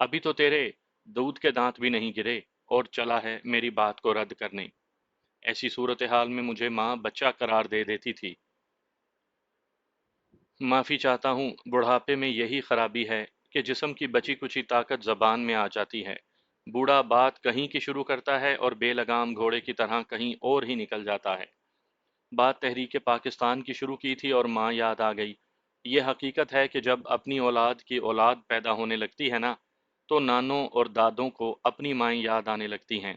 ابھی تو تیرے دودھ کے دانت بھی نہیں گرے اور چلا ہے میری بات کو رد کرنے۔ ایسی صورتحال میں مجھے ماں بچہ قرار دے دیتی تھی۔ معافی چاہتا ہوں، بڑھاپے میں یہی خرابی ہے کہ جسم کی بچی کچی طاقت زبان میں آ جاتی ہے۔ بوڑھا بات کہیں کی شروع کرتا ہے اور بے لگام گھوڑے کی طرح کہیں اور ہی نکل جاتا ہے۔ بات تحریک پاکستان کی شروع کی تھی اور ماں یاد آ گئی۔ یہ حقیقت ہے کہ جب اپنی اولاد کی اولاد پیدا ہونے لگتی ہے نا، تو نانوں اور دادوں کو اپنی مائیں یاد آنے لگتی ہیں۔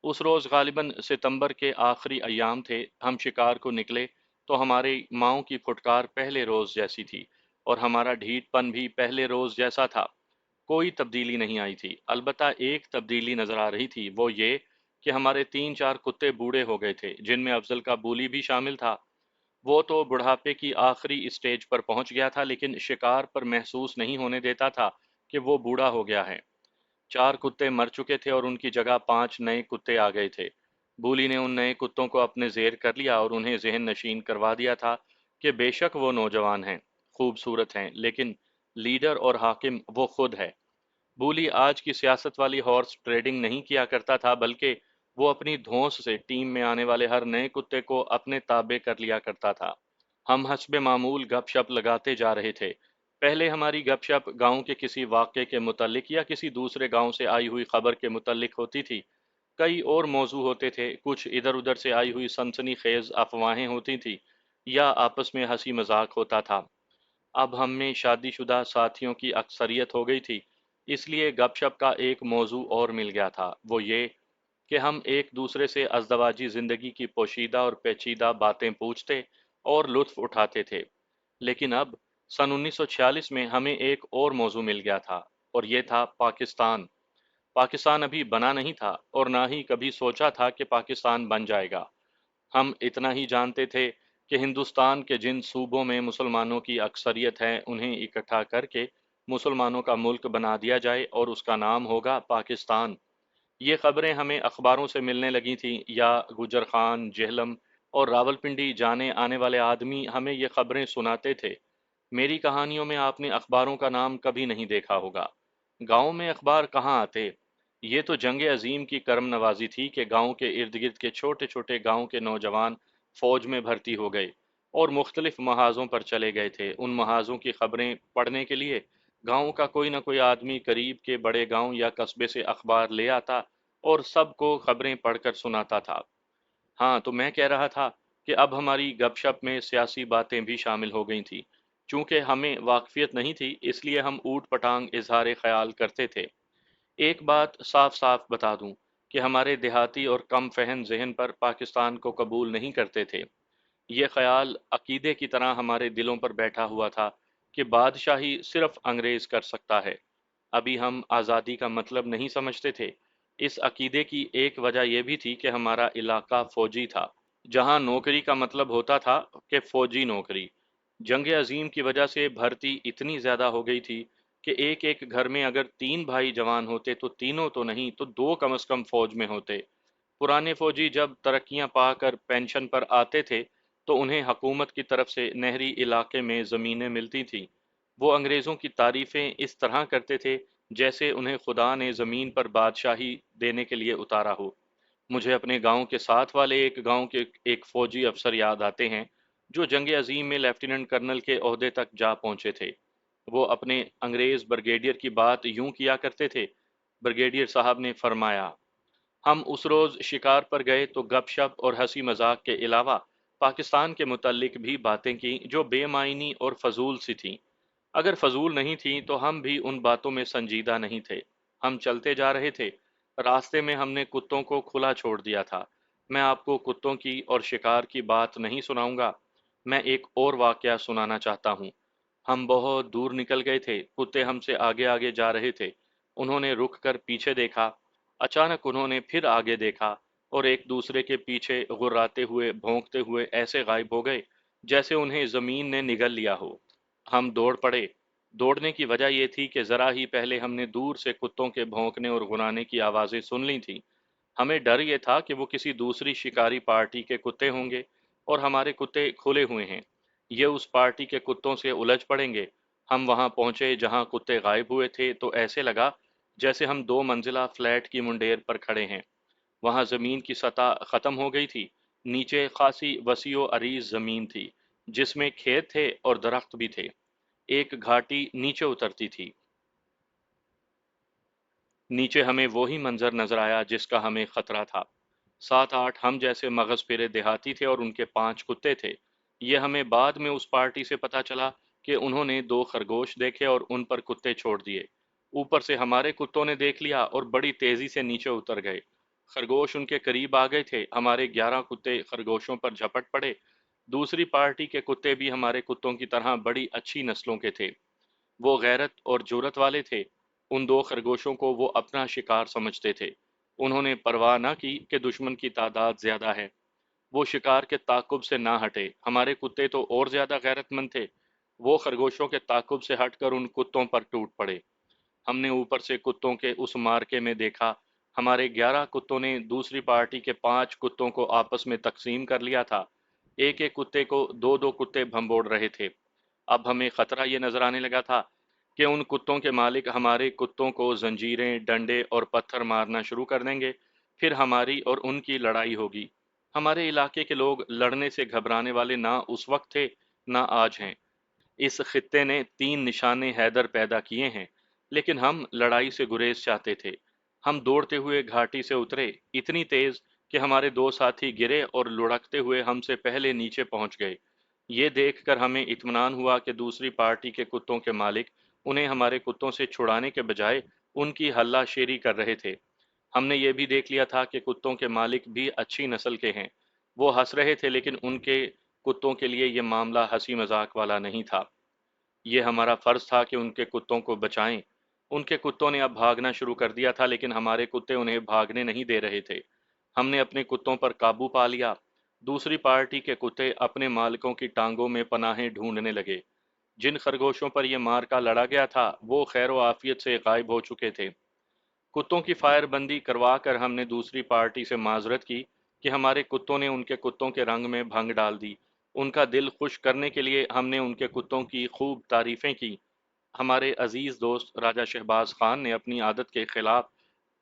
اس روز غالباً ستمبر کے آخری ایام تھے، ہم شکار کو نکلے تو ہماری ماؤں کی پھٹکار پہلے روز جیسی تھی اور ہمارا ڈھیٹ پن بھی پہلے روز جیسا تھا۔ کوئی تبدیلی نہیں آئی تھی، البتہ ایک تبدیلی نظر آ رہی تھی، وہ یہ کہ ہمارے 3 4 کتے بوڑھے ہو گئے تھے، جن میں افضل کا بولی بھی شامل تھا۔ وہ تو بڑھاپے کی آخری اسٹیج پر پہنچ گیا تھا، لیکن شکار پر محسوس نہیں ہونے دیتا تھا کہ وہ بوڑھا ہو گیا ہے۔ 4 کتے مر چکے تھے اور ان کی جگہ 5 نئے کتے آ گئے تھے۔ بولی نے ان نئے کتوں کو اپنے زیر کر لیا اور انہیں ذہن نشین کروا دیا تھا کہ بے شک وہ نوجوان ہیں، خوبصورت ہیں، لیکن لیڈر اور حاکم وہ خود ہے۔ بولی آج کی سیاست والی ہارس ٹریڈنگ نہیں کیا کرتا تھا، بلکہ وہ اپنی دھونس سے ٹیم میں آنے والے ہر نئے کتے کو اپنے تابع کر لیا کرتا تھا۔ ہم حسب معمول گپ شپ لگاتے جا رہے تھے۔ پہلے ہماری گپ شپ گاؤں کے کسی واقعے کے متعلق یا کسی دوسرے گاؤں سے آئی ہوئی خبر کے متعلق ہوتی تھی۔ کئی اور موضوع ہوتے تھے، کچھ ادھر ادھر سے آئی ہوئی سنسنی خیز افواہیں ہوتی تھیں یا آپس میں ہنسی مذاق ہوتا تھا۔ اب ہم میں شادی شدہ ساتھیوں کی اکثریت ہو گئی تھی، اس لیے گپ شپ کا ایک موضوع اور مل گیا تھا، وہ یہ کہ ہم ایک دوسرے سے ازدواجی زندگی کی پوشیدہ اور پیچیدہ باتیں پوچھتے اور لطف اٹھاتے تھے۔ لیکن اب سن 1946 میں ہمیں ایک اور موضوع مل گیا تھا، اور یہ تھا پاکستان۔ پاکستان ابھی بنا نہیں تھا اور نہ ہی کبھی سوچا تھا کہ پاکستان بن جائے گا۔ ہم اتنا ہی جانتے تھے کہ ہندوستان کے جن صوبوں میں مسلمانوں کی اکثریت ہے، انہیں اکٹھا کر کے مسلمانوں کا ملک بنا دیا جائے اور اس کا نام ہوگا پاکستان۔ یہ خبریں ہمیں اخباروں سے ملنے لگی تھیں، یا گجر خان، جہلم اور راولپنڈی جانے آنے والے آدمی ہمیں یہ خبریں سناتے تھے۔ میری کہانیوں میں آپ نے اخباروں کا نام کبھی نہیں دیکھا ہوگا۔ گاؤں میں اخبار کہاں آتے؟ یہ تو جنگ عظیم کی کرم نوازی تھی کہ گاؤں کے ارد گرد کے چھوٹے چھوٹے گاؤں کے نوجوان فوج میں بھرتی ہو گئے اور مختلف محاذوں پر چلے گئے تھے۔ ان محاذوں کی خبریں پڑھنے کے لیے گاؤں کا کوئی نہ کوئی آدمی قریب کے بڑے گاؤں یا قصبے سے اخبار لے آتا اور سب کو خبریں پڑھ کر سناتا تھا۔ ہاں، تو میں کہہ رہا تھا کہ اب ہماری گپ شپ میں سیاسی باتیں بھی شامل ہو گئی تھیں۔ چونکہ ہمیں واقفیت نہیں تھی، اس لیے ہم اوٹ پٹانگ اظہار خیال کرتے تھے۔ ایک بات صاف صاف بتا دوں کہ ہمارے دیہاتی اور کم فہم ذہن پر پاکستان کو قبول نہیں کرتے تھے۔ یہ خیال عقیدے کی طرح ہمارے دلوں پر بیٹھا ہوا تھا کہ بادشاہی صرف انگریز کر سکتا ہے۔ ابھی ہم آزادی کا مطلب نہیں سمجھتے تھے۔ اس عقیدے کی ایک وجہ یہ بھی تھی کہ ہمارا علاقہ فوجی تھا، جہاں نوکری کا مطلب ہوتا تھا کہ فوجی نوکری۔ جنگ عظیم کی وجہ سے بھرتی اتنی زیادہ ہو گئی تھی کہ ایک ایک گھر میں اگر 3 بھائی جوان ہوتے تو تینوں تو نہیں تو 2 کم از کم فوج میں ہوتے۔ پرانے فوجی جب ترقیاں پا کر پینشن پر آتے تھے تو انہیں حکومت کی طرف سے نہری علاقے میں زمینیں ملتی تھیں۔ وہ انگریزوں کی تعریفیں اس طرح کرتے تھے جیسے انہیں خدا نے زمین پر بادشاہی دینے کے لیے اتارا ہو۔ مجھے اپنے گاؤں کے ساتھ والے ایک گاؤں کے ایک فوجی افسر یاد آتے ہیں جو جنگ عظیم میں لیفٹیننٹ کرنل کے عہدے تک جا پہنچے تھے۔ وہ اپنے انگریز بریگیڈیئر کی بات یوں کیا کرتے تھے: بریگیڈیئر صاحب نے فرمایا، ہم اس روز شکار پر گئے تو گپ شپ اور ہنسی مذاق کے علاوہ پاکستان کے متعلق بھی باتیں کی جو بے معنی اور فضول سی تھیں۔ اگر فضول نہیں تھیں تو ہم بھی ان باتوں میں سنجیدہ نہیں تھے۔ ہم چلتے جا رہے تھے، راستے میں ہم نے کتوں کو کھلا چھوڑ دیا تھا۔ میں آپ کو کتوں کی اور شکار کی بات نہیں سناؤں گا، میں ایک اور واقعہ سنانا چاہتا ہوں۔ ہم بہت دور نکل گئے تھے، کتے ہم سے آگے آگے جا رہے تھے۔ انہوں نے رک کر پیچھے دیکھا، اچانک انہوں نے پھر آگے دیکھا اور ایک دوسرے کے پیچھے غراتے ہوئے بھونکتے ہوئے ایسے غائب ہو گئے جیسے انہیں زمین نے نگل لیا ہو۔ ہم دوڑ پڑے۔ دوڑنے کی وجہ یہ تھی کہ ذرا ہی پہلے ہم نے دور سے کتوں کے بھونکنے اور غرانے کی آوازیں سن لی تھیں۔ ہمیں ڈر یہ تھا کہ وہ کسی دوسری شکاری پارٹی کے کتے ہوں گے اور ہمارے کتے کھلے ہوئے ہیں، یہ اس پارٹی کے کتوں سے الجھ پڑیں گے۔ ہم وہاں پہنچے جہاں کتے غائب ہوئے تھے تو ایسے لگا جیسے ہم دو منزلہ فلیٹ کی منڈیر پر کھڑے ہیں۔ وہاں زمین کی سطح ختم ہو گئی تھی، نیچے خاصی وسیع و عریض زمین تھی جس میں کھیت تھے اور درخت بھی تھے۔ ایک گھاٹی نیچے اترتی تھی، نیچے ہمیں وہی منظر نظر آیا جس کا ہمیں خطرہ تھا۔ 7 8 ہم جیسے مغز پھرے دیہاتی تھے اور ان کے 5 کتے تھے۔ یہ ہمیں بعد میں اس پارٹی سے پتا چلا کہ انہوں نے 2 خرگوش دیکھے اور ان پر کتے چھوڑ دیے۔ اوپر سے ہمارے کتوں نے دیکھ لیا اور بڑی تیزی سے نیچے اتر گئے۔ خرگوش ان کے قریب آ گئے تھے، ہمارے 11 کتے خرگوشوں پر جھپٹ پڑے۔ دوسری پارٹی کے کتے بھی ہمارے کتوں کی طرح بڑی اچھی نسلوں کے تھے، وہ غیرت اور جرت والے تھے۔ ان 2 خرگوشوں کو وہ اپنا شکار سمجھتے تھے، انہوں نے پرواہ نہ کی کہ دشمن کی تعداد زیادہ ہے۔ وہ شکار کے تعاقب سے نہ ہٹے۔ ہمارے کتے تو اور زیادہ غیرت مند تھے، وہ خرگوشوں کے تعاقب سے ہٹ کر ان کتوں پر ٹوٹ پڑے۔ ہم نے اوپر سے کتوں کے اس مارکے میں دیکھا، ہمارے 11 کتوں نے دوسری پارٹی کے 5 کتوں کو آپس میں تقسیم کر لیا تھا۔ ایک ایک کتے کو 2 2 کتے بھنبوڑ رہے تھے۔ اب ہمیں خطرہ یہ نظر آنے لگا تھا کہ ان کتوں کے مالک ہمارے کتوں کو زنجیریں، ڈنڈے اور پتھر مارنا شروع کر دیں گے، پھر ہماری اور ان کی لڑائی ہوگی۔ ہمارے علاقے کے لوگ لڑنے سے گھبرانے والے نہ اس وقت تھے نہ آج ہیں۔ اس خطے نے 3 نشانے حیدر پیدا کیے ہیں، لیکن ہم لڑائی سے گریز چاہتے تھے۔ ہم دوڑتے ہوئے گھاٹی سے اترے، اتنی تیز کہ ہمارے 2 ساتھی گرے اور لڑکتے ہوئے ہم سے پہلے نیچے پہنچ گئے۔ یہ دیکھ کر ہمیں اطمینان ہوا کہ دوسری پارٹی کے کتوں کے مالک انہیں ہمارے کتوں سے چھڑانے کے بجائے ان کی ہلہ شیری کر رہے تھے۔ ہم نے یہ بھی دیکھ لیا تھا کہ کتوں کے مالک بھی اچھی نسل کے ہیں۔ وہ ہنس رہے تھے، لیکن ان کے کتوں کے لیے یہ معاملہ ہنسی مذاق والا نہیں تھا۔ یہ ہمارا فرض تھا کہ ان کے کتوں کو بچائیں۔ ان کے کتوں نے اب بھاگنا شروع کر دیا تھا، لیکن ہمارے کتے انہیں بھاگنے نہیں دے رہے تھے۔ ہم نے اپنے کتوں پر قابو پا لیا۔ دوسری پارٹی کے کتے اپنے مالکوں کی ٹانگوں میں پناہیں ڈھونڈنے لگے۔ جن خرگوشوں پر یہ مار کا لڑا گیا تھا وہ خیر و عافیت سے غائب ہو چکے تھے۔ کتوں کی فائر بندی کروا کر ہم نے دوسری پارٹی سے معذرت کی کہ ہمارے کتوں نے ان کے کتوں کے رنگ میں بھنگ ڈال دی۔ ان کا دل خوش کرنے کے لیے ہم نے ان کے کتوں کی خوب تعریفیں کی۔ ہمارے عزیز دوست راجہ شہباز خان نے اپنی عادت کے خلاف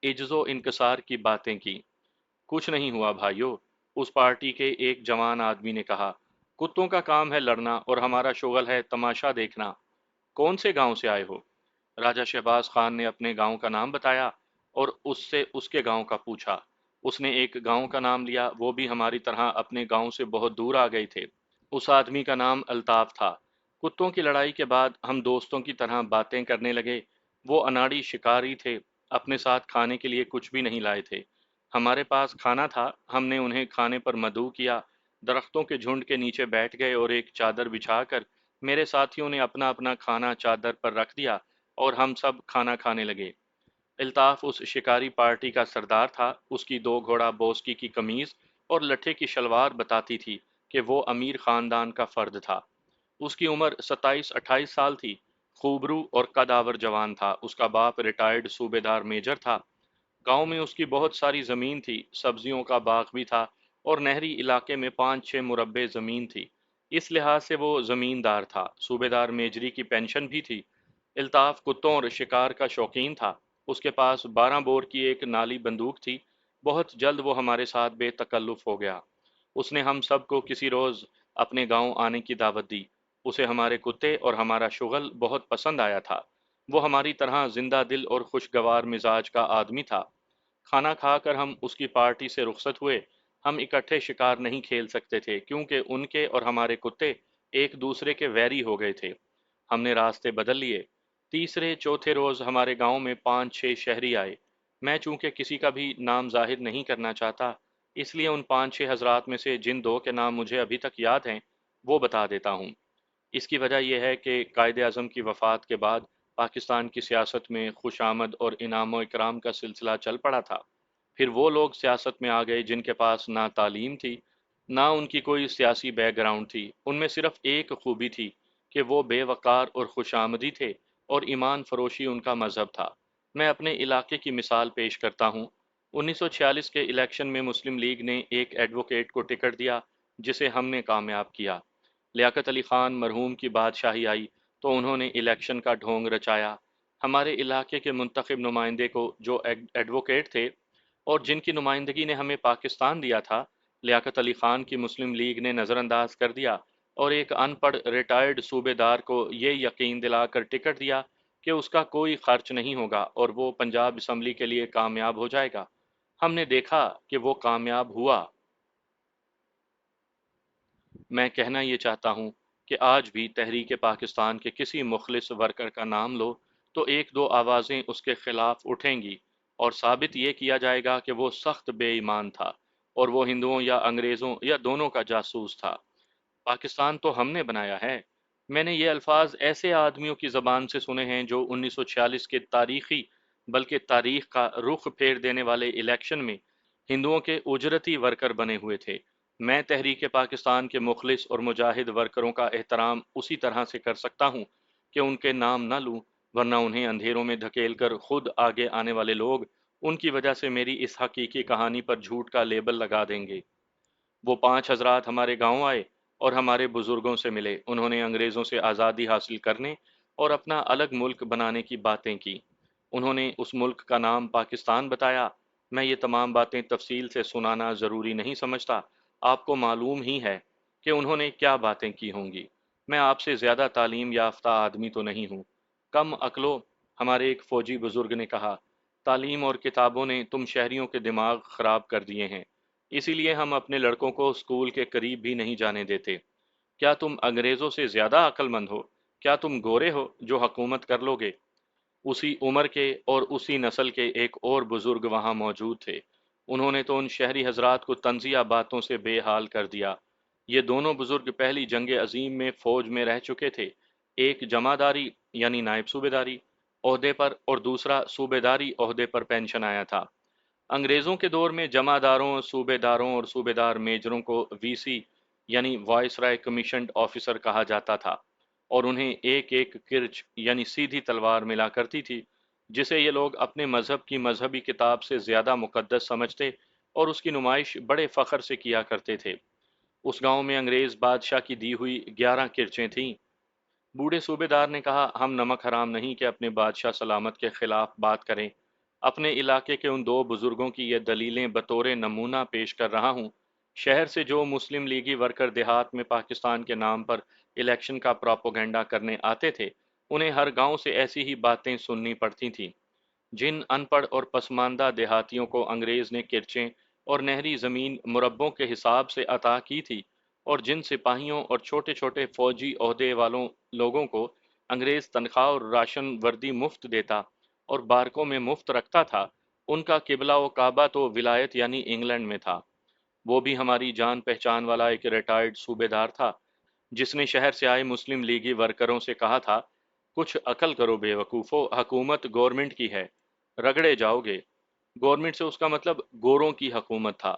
عجز و انکسار کی باتیں کی۔ کچھ نہیں ہوا بھائیو، اس پارٹی کے ایک جوان آدمی نے کہا، کتوں کا کام ہے لڑنا اور ہمارا شغل ہے تماشا دیکھنا۔ کون سے گاؤں سے آئے ہو؟ راجہ شہباز خان نے اپنے گاؤں کا نام بتایا اور اس سے اس کے گاؤں کا پوچھا۔ اس نے ایک گاؤں کا نام لیا، وہ بھی ہماری طرح اپنے گاؤں سے بہت دور آ گئے تھے۔ اس آدمی کا نام الطاف تھا۔ کتوں کی لڑائی کے بعد ہم دوستوں کی طرح باتیں کرنے لگے۔ وہ اناڑی شکاری تھے، اپنے ساتھ کھانے کے لیے کچھ بھی نہیں لائے تھے۔ ہمارے پاس کھانا تھا، ہم نے انہیں کھانے پر مدعو کیا۔ درختوں کے جھنڈ کے نیچے بیٹھ گئے اور ایک چادر بچھا کر میرے ساتھیوں نے اپنا اپنا کھانا چادر پر رکھ دیا اور ہم سب کھانا کھانے لگے۔ الطاف اس شکاری پارٹی کا سردار تھا۔ اس کی 2 گھوڑا بوسکی کی قمیض اور لٹھے کی شلوار بتاتی تھی کہ وہ امیر خاندان کا فرد تھا۔ اس کی عمر 27 28 سال تھی، خوبرو اور قدآور جوان تھا۔ اس کا باپ ریٹائرڈ صوبے دار میجر تھا۔ گاؤں میں اس کی بہت ساری زمین تھی، سبزیوں کا باغ بھی تھا اور نہری علاقے میں 5 6 مربع زمین تھی۔ اس لحاظ سے وہ زمیندار تھا۔ صوبے دار میجری کی پینشن بھی تھی۔ الطاف کتوں اور شکار کا شوقین تھا۔ اس کے پاس 12 بور کی ایک نالی بندوق تھی۔ بہت جلد وہ ہمارے ساتھ بے تکلف ہو گیا۔ اس نے ہم سب کو کسی روز اپنے گاؤں آنے کی دعوت دی۔ اسے ہمارے کتے اور ہمارا شغل بہت پسند آیا تھا۔ وہ ہماری طرح زندہ دل اور خوشگوار مزاج کا آدمی تھا۔ کھانا کھا کر ہم اس کی پارٹی سے رخصت ہوئے۔ ہم اکٹھے شکار نہیں کھیل سکتے تھے کیونکہ ان کے اور ہمارے کتے ایک دوسرے کے ویری ہو گئے تھے۔ ہم نے راستے بدل لیے۔ تیسرے چوتھے روز ہمارے گاؤں میں 5 6 شہری آئے۔ میں چونکہ کسی کا بھی نام ظاہر نہیں کرنا چاہتا، اس لیے ان 5 6 حضرات میں سے جن 2 کے نام مجھے ابھی تک یاد ہیں وہ بتا دیتا ہوں۔ اس کی وجہ یہ ہے کہ قائد اعظم کی وفات کے بعد پاکستان کی سیاست میں خوش آمد اور انعام و اکرام کا سلسلہ چل پڑا تھا۔ پھر وہ لوگ سیاست میں آ گئے جن کے پاس نہ تعلیم تھی، نہ ان کی کوئی سیاسی بیک گراؤنڈ تھی۔ ان میں صرف ایک خوبی تھی کہ وہ بے وقار اور خوش آمدی تھے اور ایمان فروشی ان کا مذہب تھا۔ میں اپنے علاقے کی مثال پیش کرتا ہوں۔ 1946 کے الیکشن میں مسلم لیگ نے ایک ایڈوکیٹ کو ٹکٹ دیا جسے ہم نے کامیاب کیا۔ لیاقت علی خان مرحوم کی بادشاہی آئی تو انہوں نے الیکشن کا ڈھونگ رچایا۔ ہمارے علاقے کے منتخب نمائندے کو جو ایڈوکیٹ تھے اور جن کی نمائندگی نے ہمیں پاکستان دیا تھا، لیاقت علی خان کی مسلم لیگ نے نظر انداز کر دیا اور ایک ان پڑھ ریٹائرڈ صوبے دار کو یہ یقین دلا کر ٹکٹ دیا کہ اس کا کوئی خرچ نہیں ہوگا اور وہ پنجاب اسمبلی کے لیے کامیاب ہو جائے گا۔ ہم نے دیکھا کہ وہ کامیاب ہوا۔ میں کہنا یہ چاہتا ہوں کہ آج بھی تحریک پاکستان کے کسی مخلص ورکر کا نام لو تو ایک دو آوازیں اس کے خلاف اٹھیں گی اور ثابت یہ کیا جائے گا کہ وہ سخت بے ایمان تھا اور وہ ہندوؤں یا انگریزوں یا دونوں کا جاسوس تھا۔ پاکستان تو ہم نے بنایا ہے۔ میں نے یہ الفاظ ایسے آدمیوں کی زبان سے سنے ہیں جو 1946 کے تاریخی بلکہ تاریخ کا رخ پھیر دینے والے الیکشن میں ہندوؤں کے اجرتی ورکر بنے ہوئے تھے۔ میں تحریک پاکستان کے مخلص اور مجاہد ورکروں کا احترام اسی طرح سے کر سکتا ہوں کہ ان کے نام نہ لوں، ورنہ انہیں اندھیروں میں دھکیل کر خود آگے آنے والے لوگ ان کی وجہ سے میری اس حقیقی کہانی پر جھوٹ کا لیبل لگا دیں گے۔ وہ 5 حضرات ہمارے گاؤں آئے اور ہمارے بزرگوں سے ملے۔ انہوں نے انگریزوں سے آزادی حاصل کرنے اور اپنا الگ ملک بنانے کی باتیں کی۔ انہوں نے اس ملک کا نام پاکستان بتایا۔ میں یہ تمام باتیں تفصیل سے سنانا ضروری نہیں سمجھتا، آپ کو معلوم ہی ہے کہ انہوں نے کیا باتیں کی ہوں گی۔ میں آپ سے زیادہ تعلیم یافتہ آدمی تو نہیں ہوں۔ کم عقلو، ہمارے ایک فوجی بزرگ نے کہا، تعلیم اور کتابوں نے تم شہریوں کے دماغ خراب کر دیے ہیں، اسی لیے ہم اپنے لڑکوں کو اسکول کے قریب بھی نہیں جانے دیتے۔ کیا تم انگریزوں سے زیادہ عقل مند ہو؟ کیا تم گورے ہو جو حکومت کر لو گے؟ اسی عمر کے اور اسی نسل کے ایک اور بزرگ وہاں موجود تھے۔ انہوں نے تو ان شہری حضرات کو طنزیہ باتوں سے بے حال کر دیا۔ یہ دونوں بزرگ پہلی جنگ عظیم میں فوج میں رہ چکے تھے، ایک جمعداری یعنی نائب صوبے داری عہدے پر اور دوسرا صوبے داری عہدے پر پینشن آیا تھا۔ انگریزوں کے دور میں جمع داروں، صوبے داروں اور صوبے دار میجروں کو وی سی یعنی وائس رائے کمیشنڈ آفیسر کہا جاتا تھا اور انہیں ایک ایک کرچ یعنی سیدھی تلوار ملا کرتی تھی جسے یہ لوگ اپنے مذہب کی مذہبی کتاب سے زیادہ مقدس سمجھتے اور اس کی نمائش بڑے فخر سے کیا کرتے تھے۔ اس گاؤں میں انگریز بادشاہ کی دی ہوئی 11 کرچیں تھیں۔ بوڑھے صوبے دار نے کہا، ہم نمک حرام نہیں کہ اپنے بادشاہ سلامت کے خلاف بات کریں۔ اپنے علاقے کے ان دو بزرگوں کی یہ دلیلیں بطور نمونہ پیش کر رہا ہوں۔ شہر سے جو مسلم لیگی ورکر دیہات میں پاکستان کے نام پر الیکشن کا پراپوگنڈا کرنے آتے تھے، انہیں ہر گاؤں سے ایسی ہی باتیں سننی پڑتی تھیں۔ جن ان پڑھ اور پسماندہ دیہاتیوں کو انگریز نے کرچیں اور نہری زمین مربوں کے حساب سے عطا کی تھی، اور جن سپاہیوں اور چھوٹے چھوٹے فوجی عہدے والوں لوگوں کو انگریز تنخواہ اور راشن وردی مفت دیتا اور بارکوں میں مفت رکھتا تھا، ان کا قبلہ و کعبہ تو ولایت یعنی انگلینڈ میں تھا۔ وہ بھی ہماری جان پہچان والا ایک ریٹائرڈ صوبے دار تھا جس نے شہر سے آئے مسلم لیگی ورکروں سے کہا تھا، کچھ عقل کرو بے وقوفو، حکومت گورنمنٹ کی ہے، رگڑے جاؤ گے۔ گورنمنٹ سے اس کا مطلب گوروں کی حکومت تھا۔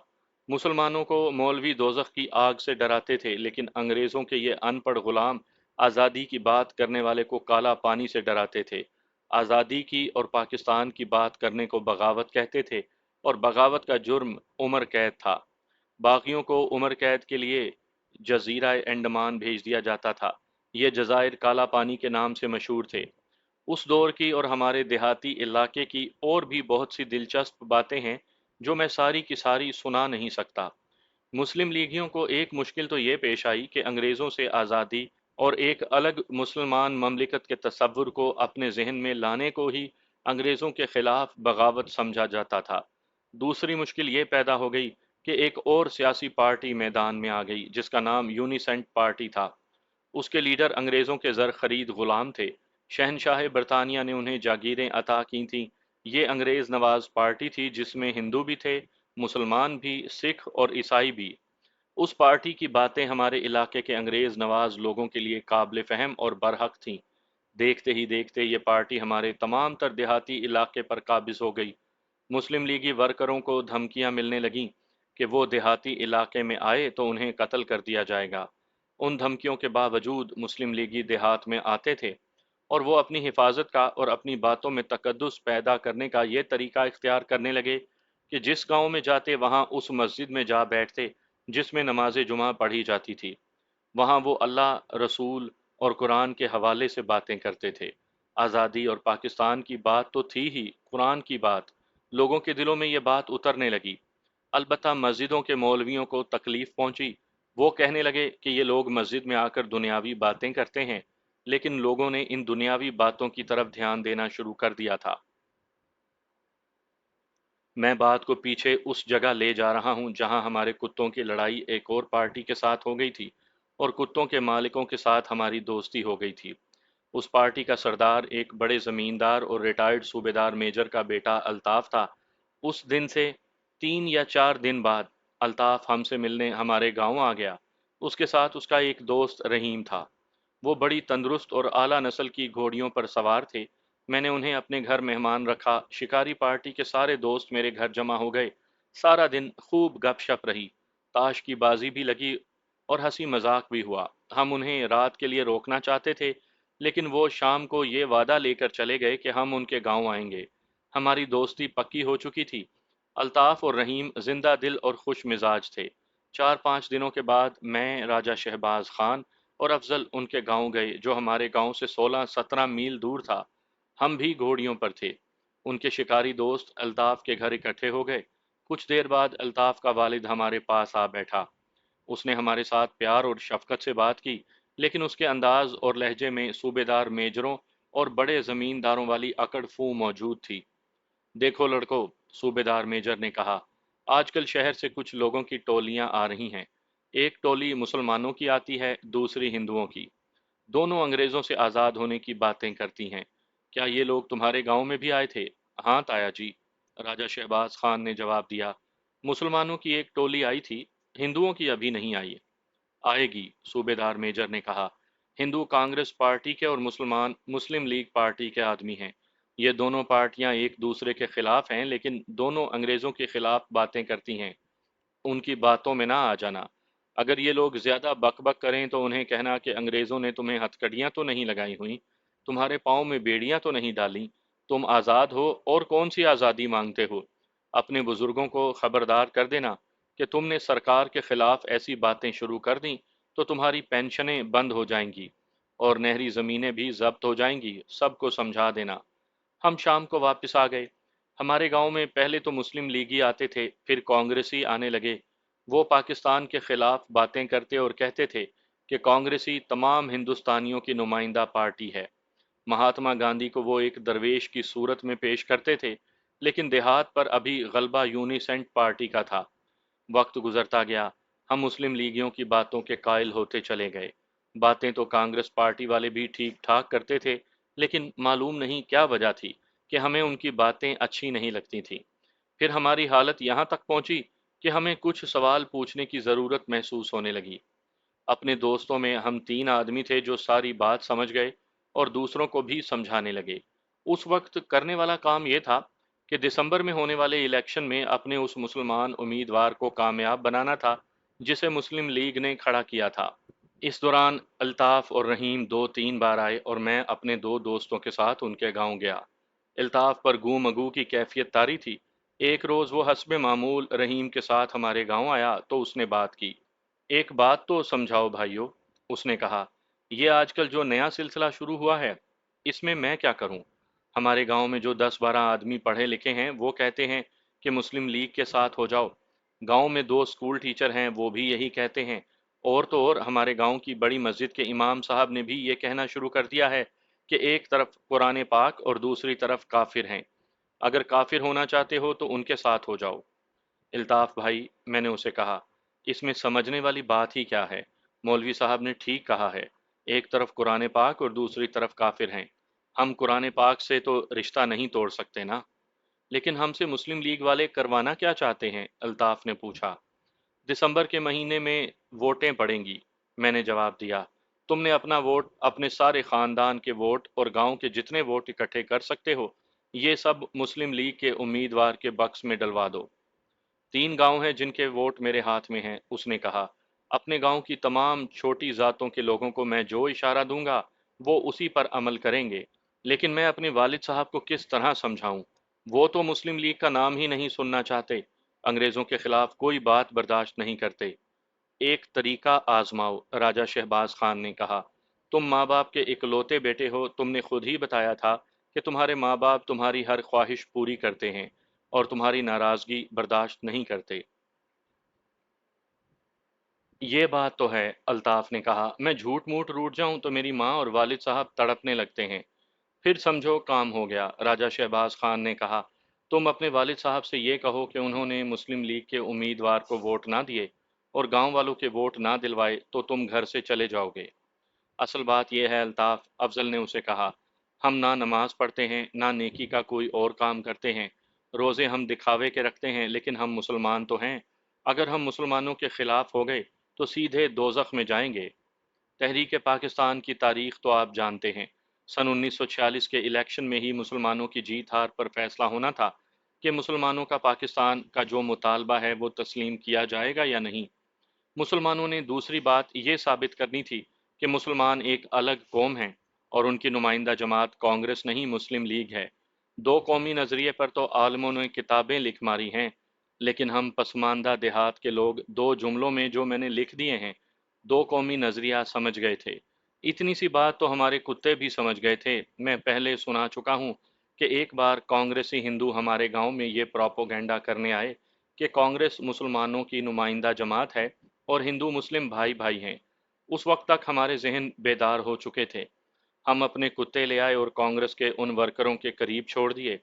مسلمانوں کو مولوی دوزخ کی آگ سے ڈراتے تھے، لیکن انگریزوں کے یہ ان پڑھ غلام آزادی کی بات کرنے والے کو کالا پانی سے ڈراتے تھے۔ آزادی کی اور پاکستان کی بات کرنے کو بغاوت کہتے تھے، اور بغاوت کا جرم عمر قید تھا۔ باغیوں کو عمر قید کے لیے جزیرہ انڈمان بھیج دیا جاتا تھا۔ یہ جزائر کالا پانی کے نام سے مشہور تھے۔ اس دور کی اور ہمارے دیہاتی علاقے کی اور بھی بہت سی دلچسپ باتیں ہیں جو میں ساری کی ساری سنا نہیں سکتا۔ مسلم لیگیوں کو ایک مشکل تو یہ پیش آئی کہ انگریزوں سے آزادی اور ایک الگ مسلمان مملکت کے تصور کو اپنے ذہن میں لانے کو ہی انگریزوں کے خلاف بغاوت سمجھا جاتا تھا۔ دوسری مشکل یہ پیدا ہو گئی کہ ایک اور سیاسی پارٹی میدان میں آ گئی جس کا نام یونیسنٹ پارٹی تھا۔ اس کے لیڈر انگریزوں کے زر خرید غلام تھے۔ شہنشاہ برطانیہ نے انہیں جاگیریں عطا کی تھیں۔ یہ انگریز نواز پارٹی تھی جس میں ہندو بھی تھے، مسلمان بھی، سکھ اور عیسائی بھی۔ اس پارٹی کی باتیں ہمارے علاقے کے انگریز نواز لوگوں کے لیے قابل فہم اور برحق تھیں۔ دیکھتے ہی دیکھتے یہ پارٹی ہمارے تمام تر دیہاتی علاقے پر قابض ہو گئی۔ مسلم لیگی ورکروں کو دھمکیاں ملنے لگیں کہ وہ دیہاتی علاقے میں آئے تو انہیں قتل کر دیا جائے گا۔ ان دھمکیوں کے باوجود مسلم لیگی دیہات میں آتے تھے اور وہ اپنی حفاظت کا اور اپنی باتوں میں تقدس پیدا کرنے کا یہ طریقہ اختیار کرنے لگے کہ جس گاؤں میں جاتے وہاں اس مسجد میں جا بیٹھتے جس میں نماز جمعہ پڑھی جاتی تھی۔ وہاں وہ اللہ، رسول اور قرآن کے حوالے سے باتیں کرتے تھے۔ آزادی اور پاکستان کی بات تو تھی ہی، قرآن کی بات، لوگوں کے دلوں میں یہ بات اترنے لگی۔ البتہ مسجدوں کے مولویوں کو تکلیف پہنچی، وہ کہنے لگے کہ یہ لوگ مسجد میں آ کر دنیاوی باتیں کرتے ہیں، لیکن لوگوں نے ان دنیاوی باتوں کی طرف دھیان دینا شروع کر دیا تھا۔ میں بات کو پیچھے اس جگہ لے جا رہا ہوں جہاں ہمارے کتوں کی لڑائی ایک اور پارٹی کے ساتھ ہو گئی تھی اور کتوں کے مالکوں کے ساتھ ہماری دوستی ہو گئی تھی۔ اس پارٹی کا سردار ایک بڑے زمیندار اور ریٹائرڈ صوبے دار میجر کا بیٹا الطاف تھا۔ اس دن سے 3 یا 4 دن بعد الطاف ہم سے ملنے ہمارے گاؤں آ گیا۔ اس کے ساتھ اس کا ایک دوست رحیم تھا۔ وہ بڑی تندرست اور اعلیٰ نسل کی گھوڑیوں پر سوار تھے۔ میں نے انہیں اپنے گھر مہمان رکھا۔ شکاری پارٹی کے سارے دوست میرے گھر جمع ہو گئے۔ سارا دن خوب گپ شپ رہی، تاش کی بازی بھی لگی اور ہنسی مذاق بھی ہوا۔ ہم انہیں رات کے لیے روکنا چاہتے تھے، لیکن وہ شام کو یہ وعدہ لے کر چلے گئے کہ ہم ان کے گاؤں آئیں گے۔ ہماری دوستی پکی ہو چکی تھی۔ الطاف اور رحیم زندہ دل اور خوش مزاج تھے۔ 4 5 دنوں کے بعد میں، راجہ شہباز خان اور افضل ان کے گاؤں گئے جو ہمارے گاؤں سے 16 17 میل دور تھا۔ ہم بھی گھوڑیوں پر تھے۔ ان کے شکاری دوست الطاف کے گھر اکٹھے ہو گئے۔ کچھ دیر بعد الطاف کا والد ہمارے پاس آ بیٹھا۔ اس نے ہمارے ساتھ پیار اور شفقت سے بات کی، لیکن اس کے انداز اور لہجے میں صوبے دار میجروں اور بڑے زمینداروں والی اکڑ فو موجود تھی۔ دیکھو لڑکو، صوبے دار میجر نے کہا، آج کل شہر سے کچھ لوگوں کی ٹولیاں آ رہی ہیں۔ ایک ٹولی مسلمانوں کی آتی ہے، دوسری ہندوؤں کی۔ دونوں انگریزوں سے آزاد ہونے کی باتیں کرتی ہیں۔ کیا یہ لوگ تمہارے گاؤں میں بھی آئے تھے؟ ہاں تایا جی، راجہ شہباز خان نے جواب دیا۔ مسلمانوں کی ایک ٹولی آئی تھی، ہندوؤں کی ابھی نہیں آئی۔ آئے گی، صوبے دار میجر نے کہا۔ ہندو کانگریس پارٹی کے اور مسلمان مسلم لیگ پارٹی کے آدمی ہیں۔ یہ دونوں پارٹیاں ایک دوسرے کے خلاف ہیں، لیکن دونوں انگریزوں کے خلاف باتیں کرتی ہیں۔ ان کی باتوں میں نہ آ جانا۔ اگر یہ لوگ زیادہ بک بک کریں تو انہیں کہنا کہ انگریزوں نے تمہیں ہتھکڑیاں تو نہیں لگائی ہوئیں، تمہارے پاؤں میں بیڑیاں تو نہیں ڈالیں، تم آزاد ہو اور کون سی آزادی مانگتے ہو۔ اپنے بزرگوں کو خبردار کر دینا کہ تم نے سرکار کے خلاف ایسی باتیں شروع کر دیں تو تمہاری پینشنیں بند ہو جائیں گی اور نہری زمینیں بھی ضبط ہو جائیں گی، سب کو سمجھا دینا۔ ہم شام کو واپس آ گئے۔ ہمارے گاؤں میں پہلے تو مسلم لیگی آتے تھے، پھر کانگریسی آنے لگے۔ وہ پاکستان کے خلاف باتیں کرتے اور کہتے تھے کہ کانگریسی تمام ہندوستانیوں کی نمائندہ پارٹی ہے۔ مہاتما گاندھی کو وہ ایک درویش کی صورت میں پیش کرتے تھے، لیکن دیہات پر ابھی غلبہ یونیسنٹ پارٹی کا تھا۔ وقت گزرتا گیا، ہم مسلم لیگیوں کی باتوں کے قائل ہوتے چلے گئے۔ باتیں تو کانگریس پارٹی والے بھی ٹھیک ٹھاک کرتے تھے، لیکن معلوم نہیں کیا وجہ تھی کہ ہمیں ان کی باتیں اچھی نہیں لگتی تھیں۔ پھر ہماری حالت یہاں تک پہنچی کہ ہمیں کچھ سوال پوچھنے کی ضرورت محسوس ہونے لگی۔ اپنے دوستوں میں ہم 3 آدمی تھے جو ساری بات سمجھ گئے اور دوسروں کو بھی سمجھانے لگے۔ اس وقت کرنے والا کام یہ تھا کہ دسمبر میں ہونے والے الیکشن میں اپنے اس مسلمان امیدوار کو کامیاب بنانا تھا جسے مسلم لیگ نے کھڑا کیا تھا۔ اس دوران الطاف اور رحیم 2 3 بار آئے اور میں اپنے 2 دوستوں کے ساتھ ان کے گاؤں گیا۔ الطاف پر گو مگو کی کیفیت طاری تھی۔ ایک روز وہ حسب معمول رحیم کے ساتھ ہمارے گاؤں آیا تو اس نے بات کی۔ ایک بات تو سمجھاؤ بھائیو، اس نے کہا، یہ آج کل جو نیا سلسلہ شروع ہوا ہے، اس میں کیا کروں؟ ہمارے گاؤں میں جو 10 12 آدمی پڑھے لکھے ہیں وہ کہتے ہیں کہ مسلم لیگ کے ساتھ ہو جاؤ۔ گاؤں میں 2 اسکول ٹیچر ہیں، وہ بھی یہی کہتے ہیں۔ اور تو اور ہمارے گاؤں کی بڑی مسجد کے امام صاحب نے بھی یہ کہنا شروع کر دیا ہے کہ ایک طرف قرآن پاک اور دوسری طرف کافر ہیں، اگر کافر ہونا چاہتے ہو تو ان کے ساتھ ہو جاؤ۔ الطاف بھائی، میں نے اسے کہا، اس میں سمجھنے والی بات ہی کیا ہے؟ مولوی صاحب نے ٹھیک کہا ہے، ایک طرف قرآن پاک اور دوسری طرف کافر ہیں۔ ہم قرآن پاک سے تو رشتہ نہیں توڑ سکتے نا۔ لیکن ہم سے مسلم لیگ والے کروانا کیا چاہتے ہیں؟ الطاف نے پوچھا۔ دسمبر کے مہینے میں ووٹیں پڑیں گی، میں نے جواب دیا۔ تم نے اپنا ووٹ، اپنے سارے خاندان کے ووٹ اور گاؤں کے جتنے ووٹ اکٹھے کر سکتے ہو، یہ سب مسلم لیگ کے امیدوار کے بکس میں ڈلوا دو۔ 3 گاؤں ہیں جن کے ووٹ میرے ہاتھ میں ہیں، اس نے کہا۔ اپنے گاؤں کی تمام چھوٹی ذاتوں کے لوگوں کو میں جو اشارہ دوں گا وہ اسی پر عمل کریں گے، لیکن میں اپنے والد صاحب کو کس طرح سمجھاؤں؟ وہ تو مسلم لیگ کا نام ہی نہیں سننا چاہتے، انگریزوں کے خلاف کوئی بات برداشت نہیں کرتے۔ ایک طریقہ آزماؤ، راجہ شہباز خان نے کہا۔ تم ماں باپ کے اکلوتے بیٹے ہو، تم نے خود ہی بتایا تھا کہ تمہارے ماں باپ تمہاری ہر خواہش پوری کرتے ہیں اور تمہاری ناراضگی برداشت نہیں کرتے۔ یہ بات تو ہے، الطاف نے کہا، میں جھوٹ موٹ روٹ جاؤں تو میری ماں اور والد صاحب تڑپنے لگتے ہیں۔ پھر سمجھو کام ہو گیا، راجہ شہباز خان نے کہا، تم اپنے والد صاحب سے یہ کہو کہ انہوں نے مسلم لیگ کے امیدوار کو ووٹ نہ دیے اور گاؤں والوں کے ووٹ نہ دلوائے تو تم گھر سے چلے جاؤ گے۔ اصل بات یہ ہے الطاف، افضل نے اسے کہا، ہم نہ نماز پڑھتے ہیں نہ نیکی کا کوئی اور کام کرتے ہیں، روزے ہم دکھاوے کے رکھتے ہیں لیکن ہم مسلمان تو ہیں، اگر ہم مسلمانوں کے خلاف ہو گئے تو سیدھے دوزخ میں جائیں گے۔ تحریک پاکستان کی تاریخ تو آپ جانتے ہیں، سن 1946 کے الیکشن میں ہی مسلمانوں کی جیت ہار پر فیصلہ ہونا تھا کہ مسلمانوں کا پاکستان کا جو مطالبہ ہے وہ تسلیم کیا جائے گا یا نہیں۔ مسلمانوں نے دوسری بات یہ ثابت کرنی تھی کہ مسلمان ایک الگ قوم ہیں اور ان کی نمائندہ جماعت کانگریس نہیں مسلم لیگ ہے۔ دو قومی نظریے پر تو عالموں نے کتابیں لکھ ماری ہیں، لیکن ہم پسماندہ دیہات کے لوگ دو جملوں میں جو میں نے لکھ دیے ہیں، دو قومی نظریہ سمجھ گئے تھے۔ اتنی سی بات تو ہمارے کتے بھی سمجھ گئے تھے۔ میں پہلے سنا چکا ہوں کہ ایک بار کانگریسی ہندو ہمارے گاؤں میں یہ پراپوگنڈا کرنے آئے کہ کانگریس مسلمانوں کی نمائندہ جماعت ہے اور ہندو مسلم بھائی بھائی ہیں۔ اس وقت تک ہمارے ذہن بیدار ہو چکے تھے۔ ہم اپنے کتے لے آئے اور کانگریس کے ان ورکروں کے قریب چھوڑ دیے۔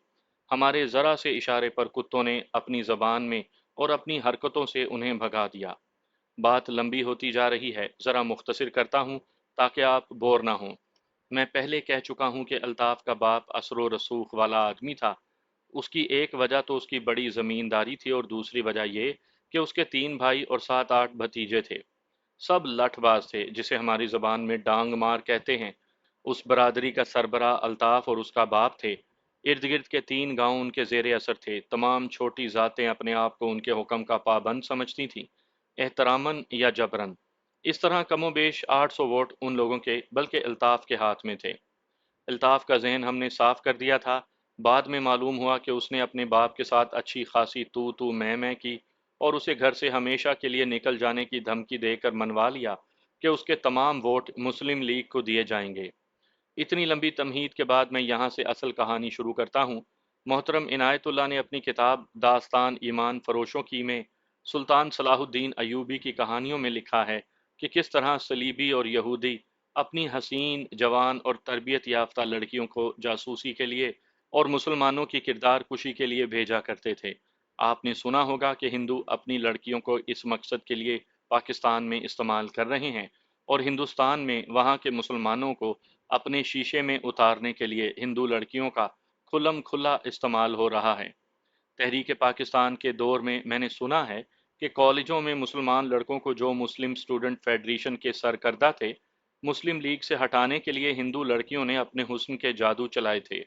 ہمارے ذرا سے اشارے پر کتوں نے اپنی زبان میں اور اپنی حرکتوں سے انہیں بھگا دیا۔ بات لمبی ہوتی جا رہی ہے، ذرا مختصر کرتا ہوں تاکہ آپ بور نہ ہوں۔ میں پہلے کہہ چکا ہوں کہ الطاف کا باپ اثر و رسوخ والا آدمی تھا۔ اس کی ایک وجہ تو اس کی بڑی زمینداری تھی اور دوسری وجہ یہ کہ اس کے 3 بھائی اور 7-8 بھتیجے تھے۔ سب لٹھ باز تھے، جسے ہماری زبان میں ڈانگ مار کہتے ہیں۔ اس برادری کا سربراہ الطاف اور اس کا باپ تھے۔ ارد گرد کے 3 گاؤں ان کے زیر اثر تھے۔ تمام چھوٹی ذاتیں اپنے آپ کو ان کے حکم کا پابند سمجھتی تھیں، احتراماً یا جبراً۔ اس طرح کم و بیش 800 ووٹ ان لوگوں کے بلکہ الطاف کے ہاتھ میں تھے۔ الطاف کا ذہن ہم نے صاف کر دیا تھا۔ بعد میں معلوم ہوا کہ اس نے اپنے باپ کے ساتھ اچھی خاصی تو میں کی اور اسے گھر سے ہمیشہ کے لیے نکل جانے کی دھمکی دے کر منوا لیا کہ اس کے تمام ووٹ مسلم لیگ کو دیے جائیں گے۔ اتنی لمبی تمہید کے بعد میں یہاں سے اصل کہانی شروع کرتا ہوں۔ محترم عنایت اللہ نے اپنی کتاب داستان ایمان فروشوں کی میں سلطان صلاح الدین ایوبی کی کہانیوں میں لکھا ہے کہ کس طرح صلیبی اور یہودی اپنی حسین، جوان اور تربیت یافتہ لڑکیوں کو جاسوسی کے لیے اور مسلمانوں کی کردار کشی کے لیے بھیجا کرتے تھے۔ آپ نے سنا ہوگا کہ ہندو اپنی لڑکیوں کو اس مقصد کے لیے پاکستان میں استعمال کر رہے ہیں اور ہندوستان میں وہاں کے مسلمانوں کو اپنے شیشے میں اتارنے کے لیے ہندو لڑکیوں کا کھلم کھلا استعمال ہو رہا ہے۔ تحریک پاکستان کے دور میں نے سنا ہے کہ کالجوں میں مسلمان لڑکوں کو جو مسلم اسٹوڈنٹ فیڈریشن کے سرکردہ تھے، مسلم لیگ سے ہٹانے کے لیے ہندو لڑکیوں نے اپنے حسن کے جادو چلائے تھے۔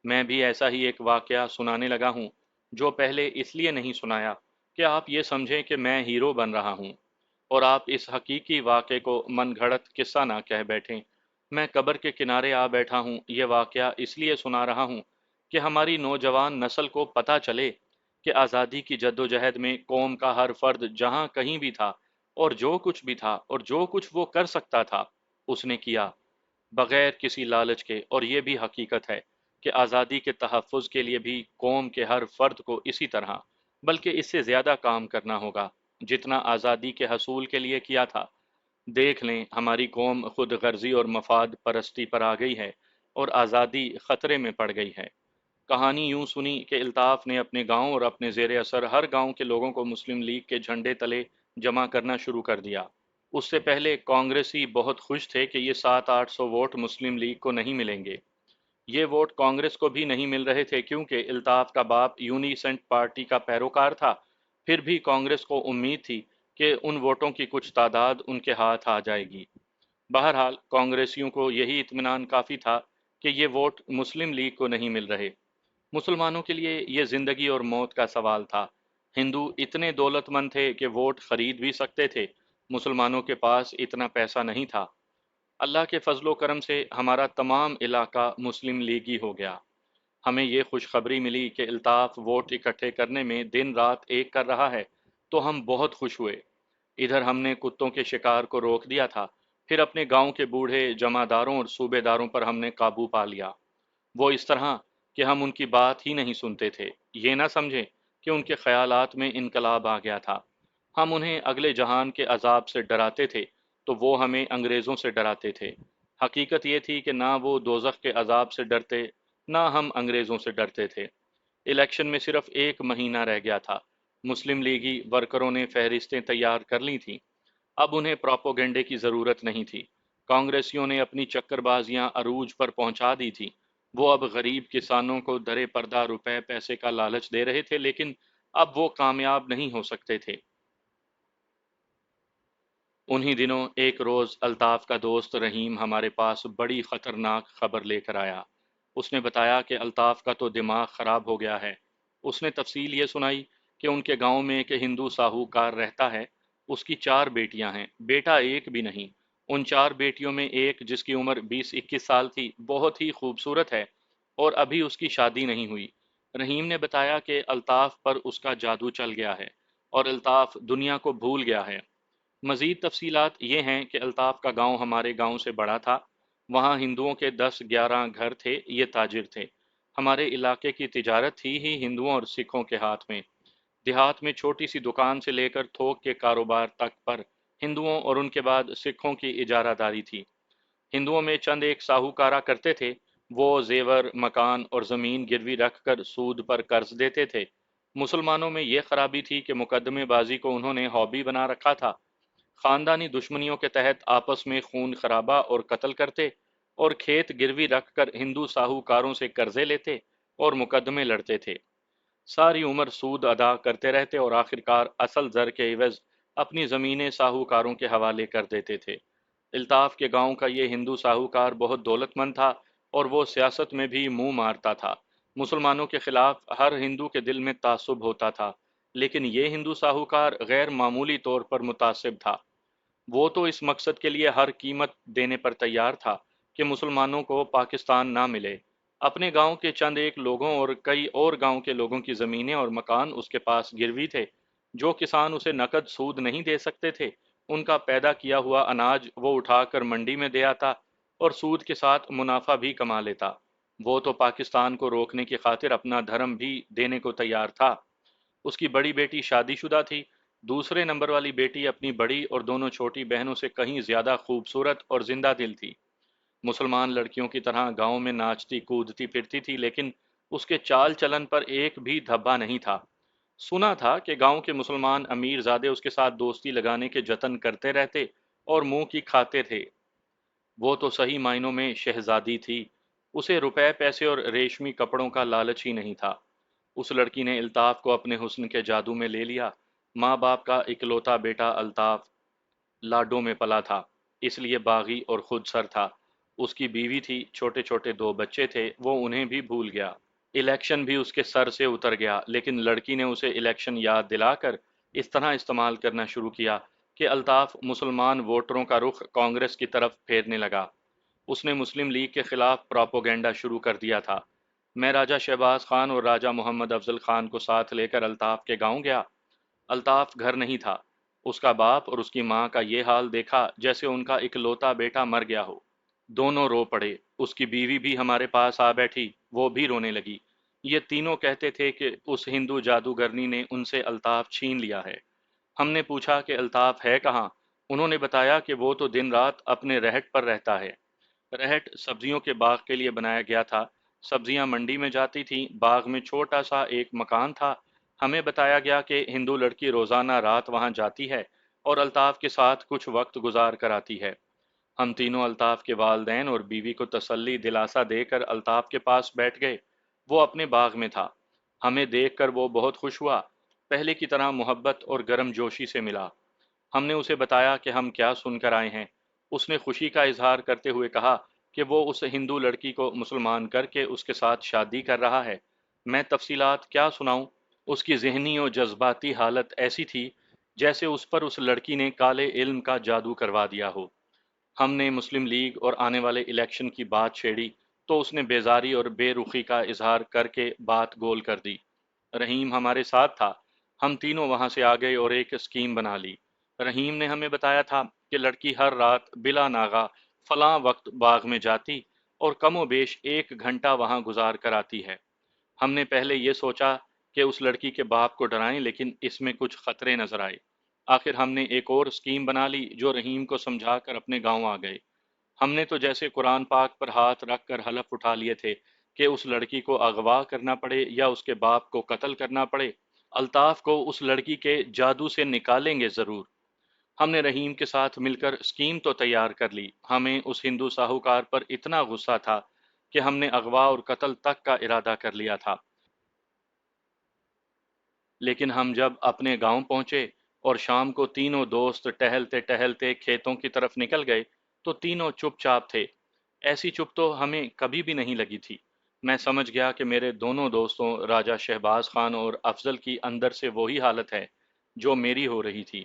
میں بھی ایسا ہی ایک واقعہ سنانے لگا ہوں، جو پہلے اس لیے نہیں سنایا کہ آپ یہ سمجھیں کہ میں ہیرو بن رہا ہوں اور آپ اس حقیقی واقعے کو من گھڑت قصہ نہ کہہ بیٹھیں۔ میں قبر کے کنارے آ بیٹھا ہوں، یہ واقعہ اس لیے سنا رہا ہوں کہ ہماری نوجوان نسل کو پتہ چلے کہ آزادی کی جدوجہد میں قوم کا ہر فرد جہاں کہیں بھی تھا اور جو کچھ بھی تھا اور جو کچھ وہ کر سکتا تھا اس نے کیا، بغیر کسی لالچ کے۔ اور یہ بھی حقیقت ہے کہ آزادی کے تحفظ کے لیے بھی قوم کے ہر فرد کو اسی طرح بلکہ اس سے زیادہ کام کرنا ہوگا جتنا آزادی کے حصول کے لیے کیا تھا۔ دیکھ لیں، ہماری قوم خود غرضی اور مفاد پرستی پر آ گئی ہے اور آزادی خطرے میں پڑ گئی ہے۔ کہانی یوں سنی کہ الطاف نے اپنے گاؤں اور اپنے زیر اثر ہر گاؤں کے لوگوں کو مسلم لیگ کے جھنڈے تلے جمع کرنا شروع کر دیا۔ اس سے پہلے کانگریسی بہت خوش تھے کہ یہ 700-800 ووٹ مسلم لیگ کو نہیں ملیں گے۔ یہ ووٹ کانگریس کو بھی نہیں مل رہے تھے کیونکہ الطاف کا باپ یونیسنٹ پارٹی کا پیروکار تھا۔ پھر بھی کانگریس کو امید تھی کہ ان ووٹوں کی کچھ تعداد ان کے ہاتھ آ جائے گی۔ بہرحال کانگریسیوں کو یہی اطمینان کافی تھا کہ یہ ووٹ مسلم لیگ کو نہیں مل رہے۔ مسلمانوں کے لیے یہ زندگی اور موت کا سوال تھا۔ ہندو اتنے دولت مند تھے کہ ووٹ خرید بھی سکتے تھے، مسلمانوں کے پاس اتنا پیسہ نہیں تھا۔ اللہ کے فضل و کرم سے ہمارا تمام علاقہ مسلم لیگی ہو گیا۔ ہمیں یہ خوشخبری ملی کہ الطاف ووٹ اکٹھے کرنے میں دن رات ایک کر رہا ہے تو ہم بہت خوش ہوئے۔ ادھر ہم نے کتوں کے شکار کو روک دیا تھا، پھر اپنے گاؤں کے بوڑھے جمعداروں اور صوبے داروں پر ہم نے قابو پا لیا، وہ اس طرح کہ ہم ان کی بات ہی نہیں سنتے تھے۔ یہ نہ سمجھیں کہ ان کے خیالات میں انقلاب آ گیا تھا۔ ہم انہیں اگلے جہان کے عذاب سے ڈراتے تھے تو وہ ہمیں انگریزوں سے ڈراتے تھے۔ حقیقت یہ تھی کہ نہ وہ دوزخ کے عذاب سے ڈرتے، نہ ہم انگریزوں سے ڈرتے تھے۔ الیکشن میں صرف ایک مہینہ رہ گیا تھا۔ مسلم لیگی ورکروں نے فہرستیں تیار کر لی تھیں۔ اب انہیں پراپوگنڈے کی ضرورت نہیں تھی۔ کانگریسیوں نے اپنی چکر بازیاں عروج پر پہنچا دی تھیں۔ وہ اب غریب کسانوں کو درے پردہ روپے پیسے کا لالچ دے رہے تھے، لیکن اب وہ کامیاب نہیں ہو سکتے تھے۔ انہی دنوں ایک روز الطاف کا دوست رحیم ہمارے پاس بڑی خطرناک خبر لے کر آیا۔ اس نے بتایا کہ الطاف کا تو دماغ خراب ہو گیا ہے۔ اس نے تفصیل یہ سنائی کہ ان کے گاؤں میں ایک ہندو ساہوکار رہتا ہے، اس کی 4 بیٹیاں ہیں، بیٹا ایک بھی نہیں۔ ان 4 بیٹیوں میں ایک جس کی عمر 20-21 سال تھی بہت ہی خوبصورت ہے، اور ابھی اس کی شادی نہیں ہوئی۔ رحیم نے بتایا کہ الطاف پر اس کا جادو چل گیا ہے اور الطاف دنیا کو بھول گیا ہے۔ مزید تفصیلات یہ ہیں کہ الطاف کا گاؤں ہمارے گاؤں سے بڑا تھا، وہاں ہندوؤں کے 10-11 گھر تھے، یہ تاجر تھے۔ ہمارے علاقے کی تجارت تھی ہی ہندوؤں اور سکھوں کے ہاتھ میں۔ دیہات میں چھوٹی سی دکان سے لے کر تھوک کے کاروبار تک پر ہندوؤں اور ان کے بعد سکھوں کی اجارہ داری تھی۔ ہندوؤں میں چند ایک ساہوکارہ کرتے تھے، وہ زیور، مکان اور زمین گروی رکھ کر سود پر قرض دیتے تھے۔ مسلمانوں میں یہ خرابی تھی کہ مقدمے بازی کو انہوں نے ہابی بنا رکھا تھا۔ خاندانی دشمنیوں کے تحت آپس میں خون خرابہ اور قتل کرتے، اور کھیت گروی رکھ کر ہندو ساہوکاروں سے قرضے لیتے اور مقدمے لڑتے تھے۔ ساری عمر سود ادا کرتے رہتے اور آخرکار اصل زر کے عوض اپنی زمینیں ساہوکاروں کے حوالے کر دیتے تھے۔ الطاف کے گاؤں کا یہ ہندو ساہوکار بہت دولت مند تھا، اور وہ سیاست میں بھی منہ مارتا تھا۔ مسلمانوں کے خلاف ہر ہندو کے دل میں تعصب ہوتا تھا، لیکن یہ ہندو ساہوکار غیر معمولی طور پر متعصب تھا۔ وہ تو اس مقصد کے لیے ہر قیمت دینے پر تیار تھا کہ مسلمانوں کو پاکستان نہ ملے۔ اپنے گاؤں کے چند ایک لوگوں اور کئی اور گاؤں کے لوگوں کی زمینیں اور مکان اس کے پاس گروی تھے۔ جو کسان اسے نقد سود نہیں دے سکتے تھے، ان کا پیدا کیا ہوا اناج وہ اٹھا کر منڈی میں دے آتا اور سود کے ساتھ منافع بھی کما لیتا۔ وہ تو پاکستان کو روکنے کی خاطر اپنا دھرم بھی دینے کو تیار تھا۔ اس کی بڑی بیٹی شادی شدہ تھی، دوسرے نمبر والی بیٹی اپنی بڑی اور دونوں چھوٹی بہنوں سے کہیں زیادہ خوبصورت اور زندہ دل تھی۔ مسلمان لڑکیوں کی طرح گاؤں میں ناچتی کودتی پھرتی تھی، لیکن اس کے چال چلن پر ایک بھی دھبا نہیں تھا۔ سنا تھا کہ گاؤں کے مسلمان امیر زادے اس کے ساتھ دوستی لگانے کے جتن کرتے رہتے اور منہ کی کھاتے تھے۔ وہ تو صحیح معنوں میں شہزادی تھی، اسے روپے پیسے اور ریشمی کپڑوں کا لالچ ہی نہیں تھا۔ اس لڑکی نے الطاف کو اپنے حسن کے جادو میں لے لیا۔ ماں باپ کا اکلوتا بیٹا الطاف لاڈوں میں پلا تھا، اس لیے باغی اور خود سر تھا۔ اس کی بیوی تھی، چھوٹے چھوٹے 2 بچے تھے، وہ انہیں بھی بھول گیا۔ الیکشن بھی اس کے سر سے اتر گیا، لیکن لڑکی نے اسے الیکشن یاد دلا کر اس طرح استعمال کرنا شروع کیا کہ الطاف مسلمان ووٹروں کا رخ کانگریس کی طرف پھیرنے لگا۔ اس نے مسلم لیگ کے خلاف پراپوگنڈا شروع کر دیا تھا۔ میں راجہ شہباز خان اور راجہ محمد افضل خان کو ساتھ لے کر الطاف کے گاؤں گیا۔ الطاف گھر نہیں تھا۔ اس کا باپ اور اس کی ماں کا یہ حال دیکھا جیسے ان کا اکلوتا بیٹا مر گیا ہو۔ دونوں رو پڑے۔ اس کی بیوی بھی ہمارے پاس آ بیٹھی، وہ بھی رونے لگی۔ یہ تینوں کہتے تھے کہ اس ہندو جادوگرنی نے ان سے الطاف چھین لیا ہے۔ ہم نے پوچھا کہ الطاف ہے کہاں؟ انہوں نے بتایا کہ وہ تو دن رات اپنے رہٹ پر رہتا ہے۔ رہٹ سبزیوں کے باغ کے لیے بنایا گیا تھا۔ سبزیاں منڈی میں جاتی تھیں، باغ میں چھوٹا سا ایک مکان تھا۔ ہمیں بتایا گیا کہ ہندو لڑکی روزانہ رات وہاں جاتی ہے اور الطاف کے ساتھ کچھ وقت گزار کر آتی ہے۔ ہم تینوں الطاف کے والدین اور بیوی کو تسلی دلاسا دے کر الطاف کے پاس بیٹھ گئے۔ وہ اپنے باغ میں تھا۔ ہمیں دیکھ کر وہ بہت خوش ہوا، پہلے کی طرح محبت اور گرم جوشی سے ملا۔ ہم نے اسے بتایا کہ ہم کیا سن کر آئے ہیں۔ اس نے خوشی کا اظہار کرتے ہوئے کہا کہ وہ اس ہندو لڑکی کو مسلمان کر کے اس کے ساتھ شادی کر رہا ہے۔ میں تفصیلات کیا سناؤں؟ اس کی ذہنی اور جذباتی حالت ایسی تھی جیسے اس پر اس لڑکی نے کالے علم کا جادو کروا دیا ہو۔ ہم نے مسلم لیگ اور آنے والے الیکشن کی بات چھیڑی تو اس نے بیزاری اور بے رخی کا اظہار کر کے بات گول کر دی۔ رحیم ہمارے ساتھ تھا۔ ہم تینوں وہاں سے آ گئے اور ایک اسکیم بنا لی۔ رحیم نے ہمیں بتایا تھا کہ لڑکی ہر رات بلا ناغہ فلاں وقت باغ میں جاتی اور کم و بیش 1 گھنٹہ وہاں گزار کر آتی ہے۔ ہم نے پہلے یہ سوچا کہ اس لڑکی کے باپ کو ڈرائیں، لیکن اس میں کچھ خطرے نظر آئے۔ آخر ہم نے ایک اور اسکیم بنا لی جو رحیم کو سمجھا کر اپنے گاؤں آ گئے۔ ہم نے تو جیسے قرآن پاک پر ہاتھ رکھ کر حلف اٹھا لیے تھے کہ اس لڑکی کو اغوا کرنا پڑے یا اس کے باپ کو قتل کرنا پڑے، الطاف کو اس لڑکی کے جادو سے نکالیں گے ضرور۔ ہم نے رحیم کے ساتھ مل کر اسکیم تو تیار کر لی، ہمیں اس ہندو ساہوکار پر اتنا غصہ تھا کہ ہم نے اغوا اور قتل تک کا ارادہ کر لیا تھا۔ لیکن ہم جب اپنے گاؤں پہنچے اور شام کو تینوں دوست ٹہلتے ٹہلتے کھیتوں کی طرف نکل گئے تو تینوں چپ چاپ تھے۔ ایسی چپ تو ہمیں کبھی بھی نہیں لگی تھی۔ میں سمجھ گیا کہ میرے دونوں دوستوں راجہ شہباز خان اور افضل کی اندر سے وہی حالت ہے جو میری ہو رہی تھی۔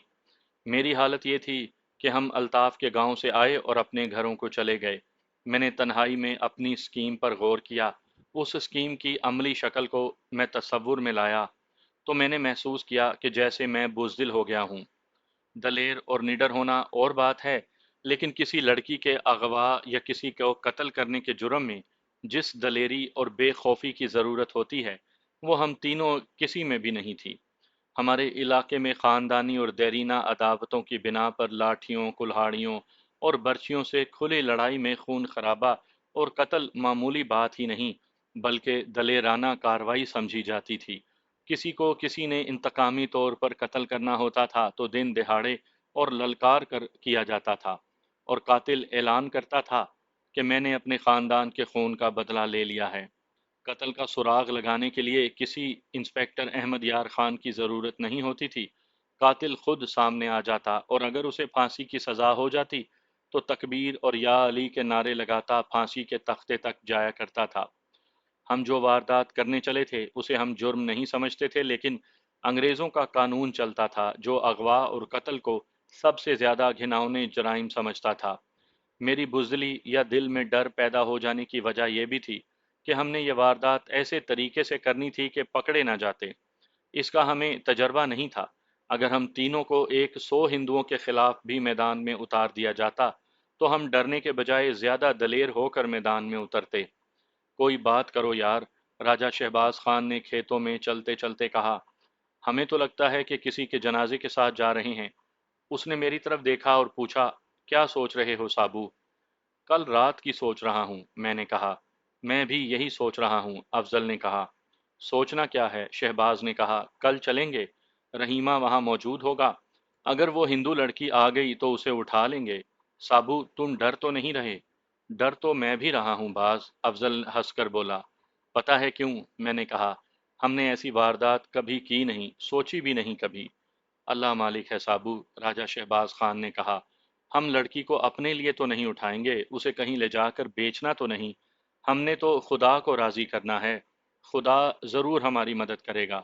میری حالت یہ تھی کہ ہم الطاف کے گاؤں سے آئے اور اپنے گھروں کو چلے گئے۔ میں نے تنہائی میں اپنی اسکیم پر غور کیا۔ اس اسکیم کی عملی شکل کو میں تصور میں لایا تو میں نے محسوس کیا کہ جیسے میں بزدل ہو گیا ہوں۔ دلیر اور نڈر ہونا اور بات ہے، لیکن کسی لڑکی کے اغوا یا کسی کو قتل کرنے کے جرم میں جس دلیری اور بے خوفی کی ضرورت ہوتی ہے وہ ہم تینوں کسی میں بھی نہیں تھی۔ ہمارے علاقے میں خاندانی اور دیرینہ عداوتوں کی بنا پر لاٹھیوں، کلہاڑیوں اور برچیوں سے کھلی لڑائی میں خون خرابہ اور قتل معمولی بات ہی نہیں بلکہ دلیرانہ کارروائی سمجھی جاتی تھی۔ کسی کو کسی نے انتقامی طور پر قتل کرنا ہوتا تھا تو دن دہاڑے اور للکار کر کیا جاتا تھا، اور قاتل اعلان کرتا تھا کہ میں نے اپنے خاندان کے خون کا بدلہ لے لیا ہے۔ قتل کا سراغ لگانے کے لیے کسی انسپیکٹر احمد یار خان کی ضرورت نہیں ہوتی تھی۔ قاتل خود سامنے آ جاتا اور اگر اسے پھانسی کی سزا ہو جاتی تو تکبیر اور یا علی کے نعرے لگاتا پھانسی کے تختے تک جایا کرتا تھا۔ ہم جو واردات کرنے چلے تھے اسے ہم جرم نہیں سمجھتے تھے، لیکن انگریزوں کا قانون چلتا تھا جو اغوا اور قتل کو سب سے زیادہ گھناؤنے جرائم سمجھتا تھا۔ میری بزدلی یا دل میں ڈر پیدا ہو جانے کی وجہ یہ بھی تھی کہ ہم نے یہ واردات ایسے طریقے سے کرنی تھی کہ پکڑے نہ جاتے۔ اس کا ہمیں تجربہ نہیں تھا۔ اگر ہم تینوں کو 100 ہندوؤں کے خلاف بھی میدان میں اتار دیا جاتا تو ہم ڈرنے کے بجائے زیادہ دلیر ہو کر میدان میں اترتے۔ کوئی بات کرو یار، راجہ شہباز خان نے کھیتوں میں چلتے چلتے کہا۔ ہمیں تو لگتا ہے کہ کسی کے جنازے کے ساتھ جا رہے ہیں۔ اس نے میری طرف دیکھا اور پوچھا، کیا سوچ رہے ہو سابو؟ کل رات کی سوچ رہا ہوں، میں نے کہا۔ میں بھی یہی سوچ رہا ہوں، افضل نے کہا۔ سوچنا کیا ہے، شہباز نے کہا، کل چلیں گے، رحیمہ وہاں موجود ہوگا، اگر وہ ہندو لڑکی آ گئی تو اسے اٹھا لیں گے۔ سابو تم ڈر تو نہیں رہے؟ ڈر تو میں بھی رہا ہوں باز، افضل ہنس کر بولا۔ پتہ ہے کیوں؟ میں نے کہا، ہم نے ایسی واردات کبھی کی نہیں، سوچی بھی نہیں کبھی۔ اللہ مالک ہے سابو، راجہ شہباز خان نے کہا، ہم لڑکی کو اپنے لیے تو نہیں اٹھائیں گے، اسے کہیں لے جا کر بیچنا تو نہیں، ہم نے تو خدا کو راضی کرنا ہے، خدا ضرور ہماری مدد کرے گا۔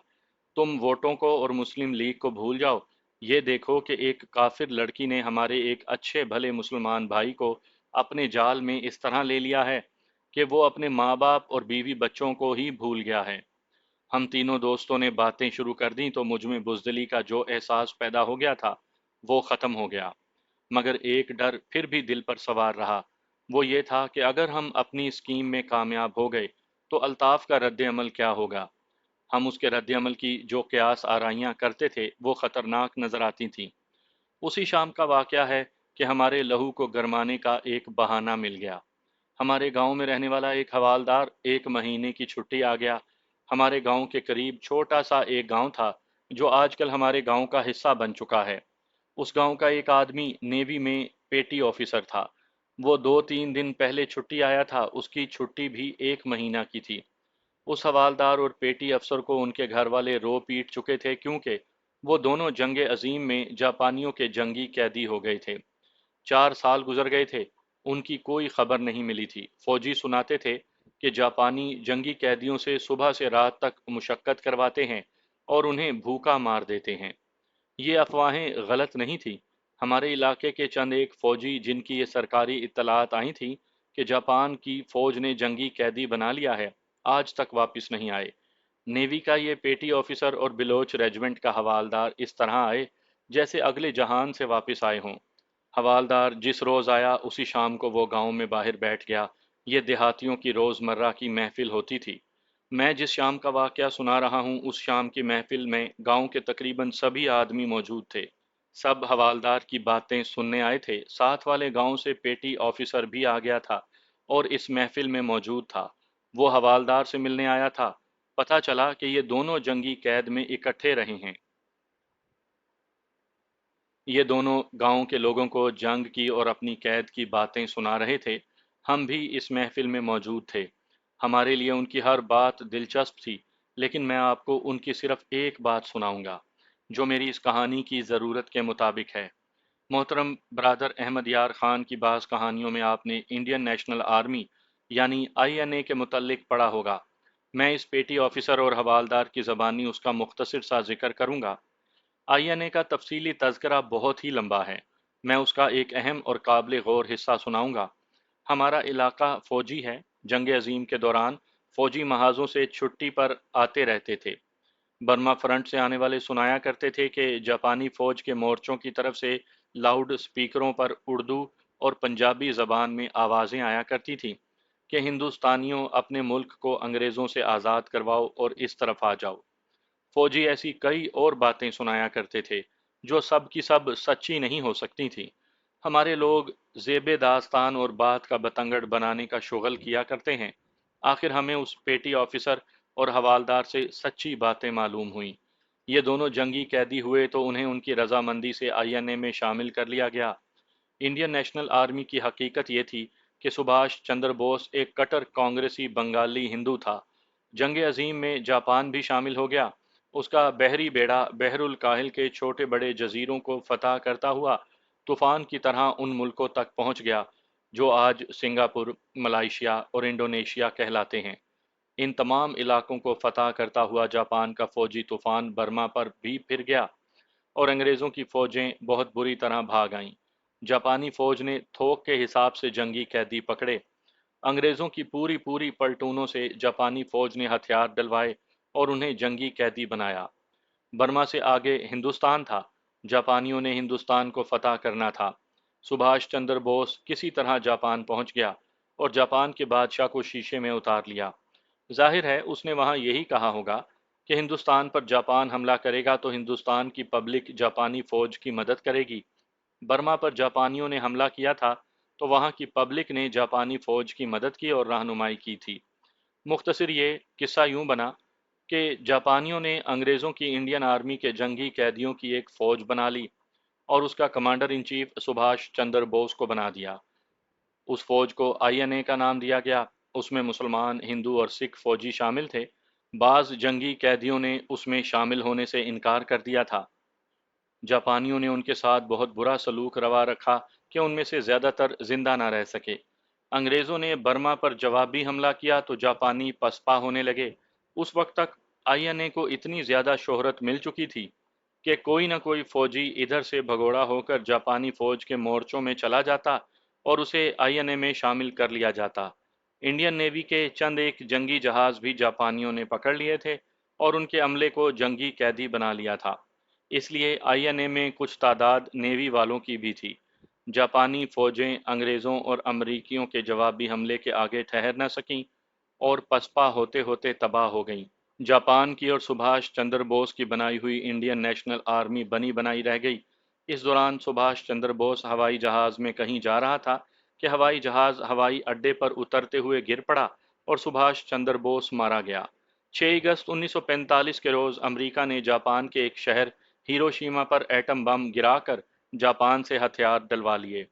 تم ووٹوں کو اور مسلم لیگ کو بھول جاؤ، یہ دیکھو کہ ایک کافر لڑکی نے ہمارے ایک اچھے بھلے مسلمان بھائی کو اپنے جال میں اس طرح لے لیا ہے کہ وہ اپنے ماں باپ اور بیوی بچوں کو ہی بھول گیا ہے۔ ہم تینوں دوستوں نے باتیں شروع کر دیں تو مجھ میں بزدلی کا جو احساس پیدا ہو گیا تھا وہ ختم ہو گیا، مگر ایک ڈر پھر بھی دل پر سوار رہا۔ وہ یہ تھا کہ اگر ہم اپنی اسکیم میں کامیاب ہو گئے تو الطاف کا رد عمل کیا ہوگا؟ ہم اس کے رد عمل کی جو قیاس آرائیاں کرتے تھے وہ خطرناک نظر آتی تھیں۔ اسی شام کا واقعہ ہے کہ ہمارے لہو کو گرمانے کا ایک بہانہ مل گیا۔ ہمارے گاؤں میں رہنے والا ایک حوالدار 1 مہینے کی چھٹی آ گیا۔ ہمارے گاؤں کے قریب چھوٹا سا ایک گاؤں تھا جو آج کل ہمارے گاؤں کا حصہ بن چکا ہے۔ اس گاؤں کا ایک آدمی نیوی میں پیٹی آفیسر تھا۔ وہ 2 3 دن پہلے چھٹی آیا تھا، اس کی چھٹی بھی 1 مہینہ کی تھی۔ اس حوالدار اور پیٹی افسر کو ان کے گھر والے رو پیٹ چکے تھے کیونکہ وہ دونوں جنگ عظیم میں جاپانیوں کے جنگی قیدی ہو گئے تھے۔ 4 سال گزر گئے تھے، ان کی کوئی خبر نہیں ملی تھی۔ فوجی سناتے تھے کہ جاپانی جنگی قیدیوں سے صبح سے رات تک مشقت کرواتے ہیں اور انہیں بھوکا مار دیتے ہیں۔ یہ افواہیں غلط نہیں تھیں۔ ہمارے علاقے کے چند ایک فوجی جن کی یہ سرکاری اطلاعات آئی تھیں کہ جاپان کی فوج نے جنگی قیدی بنا لیا ہے، آج تک واپس نہیں آئے۔ نیوی کا یہ پیٹی آفیسر اور بلوچ ریجمنٹ کا حوالدار اس طرح آئے جیسے اگلے جہان سے واپس آئے ہوں۔ حوالدار جس روز آیا اسی شام کو وہ گاؤں میں باہر بیٹھ گیا۔ یہ دیہاتیوں کی روزمرہ کی محفل ہوتی تھی۔ میں جس شام کا واقعہ سنا رہا ہوں اس شام کی محفل میں گاؤں کے تقریباً سبھی آدمی موجود تھے۔ سب حوالدار کی باتیں سننے آئے تھے۔ ساتھ والے گاؤں سے پیٹی آفیسر بھی آ گیا تھا اور اس محفل میں موجود تھا۔ وہ حوالدار سے ملنے آیا تھا۔ پتہ چلا کہ یہ دونوں جنگی قید میں اکٹھے رہے ہیں۔ یہ دونوں گاؤں کے لوگوں کو جنگ کی اور اپنی قید کی باتیں سنا رہے تھے۔ ہم بھی اس محفل میں موجود تھے۔ ہمارے لیے ان کی ہر بات دلچسپ تھی، لیکن میں آپ کو ان کی صرف ایک بات سناؤں گا جو میری اس کہانی کی ضرورت کے مطابق ہے۔ محترم برادر احمد یار خان کی بعض کہانیوں میں آپ نے انڈین نیشنل آرمی یعنی آئی این اے کے متعلق پڑھا ہوگا۔ میں اس پیٹی آفیسر اور حوالدار کی زبانی اس کا مختصر سا ذکر کروں گا۔ آئی این اے کا تفصیلی تذکرہ بہت ہی لمبا ہے۔ میں اس کا ایک اہم اور قابل غور حصہ سناؤں گا۔ ہمارا علاقہ فوجی ہے۔ جنگ عظیم کے دوران فوجی محاذوں سے چھٹی پر آتے رہتے تھے۔ برما فرنٹ سے آنے والے سنایا کرتے تھے کہ جاپانی فوج کے مورچوں کی طرف سے لاؤڈ سپیکروں پر اردو اور پنجابی زبان میں آوازیں آیا کرتی تھیں کہ ہندوستانیوں اپنے ملک کو انگریزوں سے آزاد کرواؤ اور اس طرف آ جاؤ۔ فوجی ایسی کئی اور باتیں سنایا کرتے تھے جو سب کی سب سچی نہیں ہو سکتی تھیں۔ ہمارے لوگ زیب داستان اور بات کا بتنگڑ بنانے کا شغل کیا کرتے ہیں۔ آخر ہمیں اس پیٹی آفیسر اور حوالدار سے سچی باتیں معلوم ہوئیں۔ یہ دونوں جنگی قیدی ہوئے تو انہیں ان کی رضامندی سے آئی این اے میں شامل کر لیا گیا۔ انڈین نیشنل آرمی کی حقیقت یہ تھی کہ سبھاش چندر بوس ایک کٹر کانگریسی بنگالی ہندو تھا۔ جنگ عظیم میں جاپان بھی شامل ہو گیا۔ اس کا بحری بیڑا بحر الکاہل کے چھوٹے بڑے جزیروں کو فتح کرتا ہوا طوفان کی طرح ان ملکوں تک پہنچ گیا جو آج سنگاپور، ملائیشیا اور انڈونیشیا کہلاتے ہیں۔ ان تمام علاقوں کو فتح کرتا ہوا جاپان کا فوجی طوفان برما پر بھی پھر گیا اور انگریزوں کی فوجیں بہت بری طرح بھاگ آئیں۔ جاپانی فوج نے تھوک کے حساب سے جنگی قیدی پکڑے۔ انگریزوں کی پوری پلٹونوں سے جاپانی فوج نے ہتھیار ڈلوائے اور انہیں جنگی قیدی بنایا۔ برما سے آگے ہندوستان تھا۔ جاپانیوں نے ہندوستان کو فتح کرنا تھا۔ سبھاش چندر بوس کسی طرح جاپان پہنچ گیا اور جاپان کے بادشاہ کو شیشے میں اتار لیا۔ ظاہر ہے اس نے وہاں یہی کہا ہوگا کہ ہندوستان پر جاپان حملہ کرے گا تو ہندوستان کی پبلک جاپانی فوج کی مدد کرے گی۔ برما پر جاپانیوں نے حملہ کیا تھا تو وہاں کی پبلک نے جاپانی فوج کی مدد کی اور رہنمائی کی تھی۔ مختصر یہ قصہ یوں بنا کہ جاپانیوں نے انگریزوں کی انڈین آرمی کے جنگی قیدیوں کی ایک فوج بنا لی اور اس کا کمانڈر ان چیف سبھاش چندر بوس کو بنا دیا۔ اس فوج کو آئی این اے کا نام دیا گیا۔ اس میں مسلمان، ہندو اور سکھ فوجی شامل تھے۔ بعض جنگی قیدیوں نے اس میں شامل ہونے سے انکار کر دیا تھا۔ جاپانیوں نے ان کے ساتھ بہت برا سلوک روا رکھا کہ ان میں سے زیادہ تر زندہ نہ رہ سکے۔ انگریزوں نے برما پر جوابی حملہ کیا تو جاپانی پسپا ہونے لگے۔ اس وقت تک آئی این اے کو اتنی زیادہ شہرت مل چکی تھی کہ کوئی نہ کوئی فوجی ادھر سے بھگوڑا ہو کر جاپانی فوج کے مورچوں میں چلا جاتا اور اسے آئی این اے میں شامل کر لیا جاتا۔ انڈین نیوی کے چند ایک جنگی جہاز بھی جاپانیوں نے پکڑ لیے تھے اور ان کے عملے کو جنگی قیدی بنا لیا تھا۔ اس لیے آئی این اے میں کچھ تعداد نیوی والوں کی بھی تھی۔ جاپانی فوجیں انگریزوں اور امریکیوں کے جوابی حملے کے آگے ٹھہر نہ سکیں اور پسپا ہوتے ہوتے تباہ ہو گئیں۔ جاپان کی اور سبھاش چندر بوس کی بنائی ہوئی انڈین نیشنل آرمی بنی بنائی رہ گئی۔ اس دوران سبھاش چندر بوس ہوائی جہاز میں کہیں جا رہا تھا کہ ہوائی جہاز ہوائی اڈے پر اترتے ہوئے گر پڑا اور سبھاش چندر بوس مارا گیا۔ 6 اگست 1945 کے روز امریکہ نے جاپان کے ایک شہر ہیروشیما پر ایٹم بم گرا کر جاپان سے ہتھیار ڈلوا لیے۔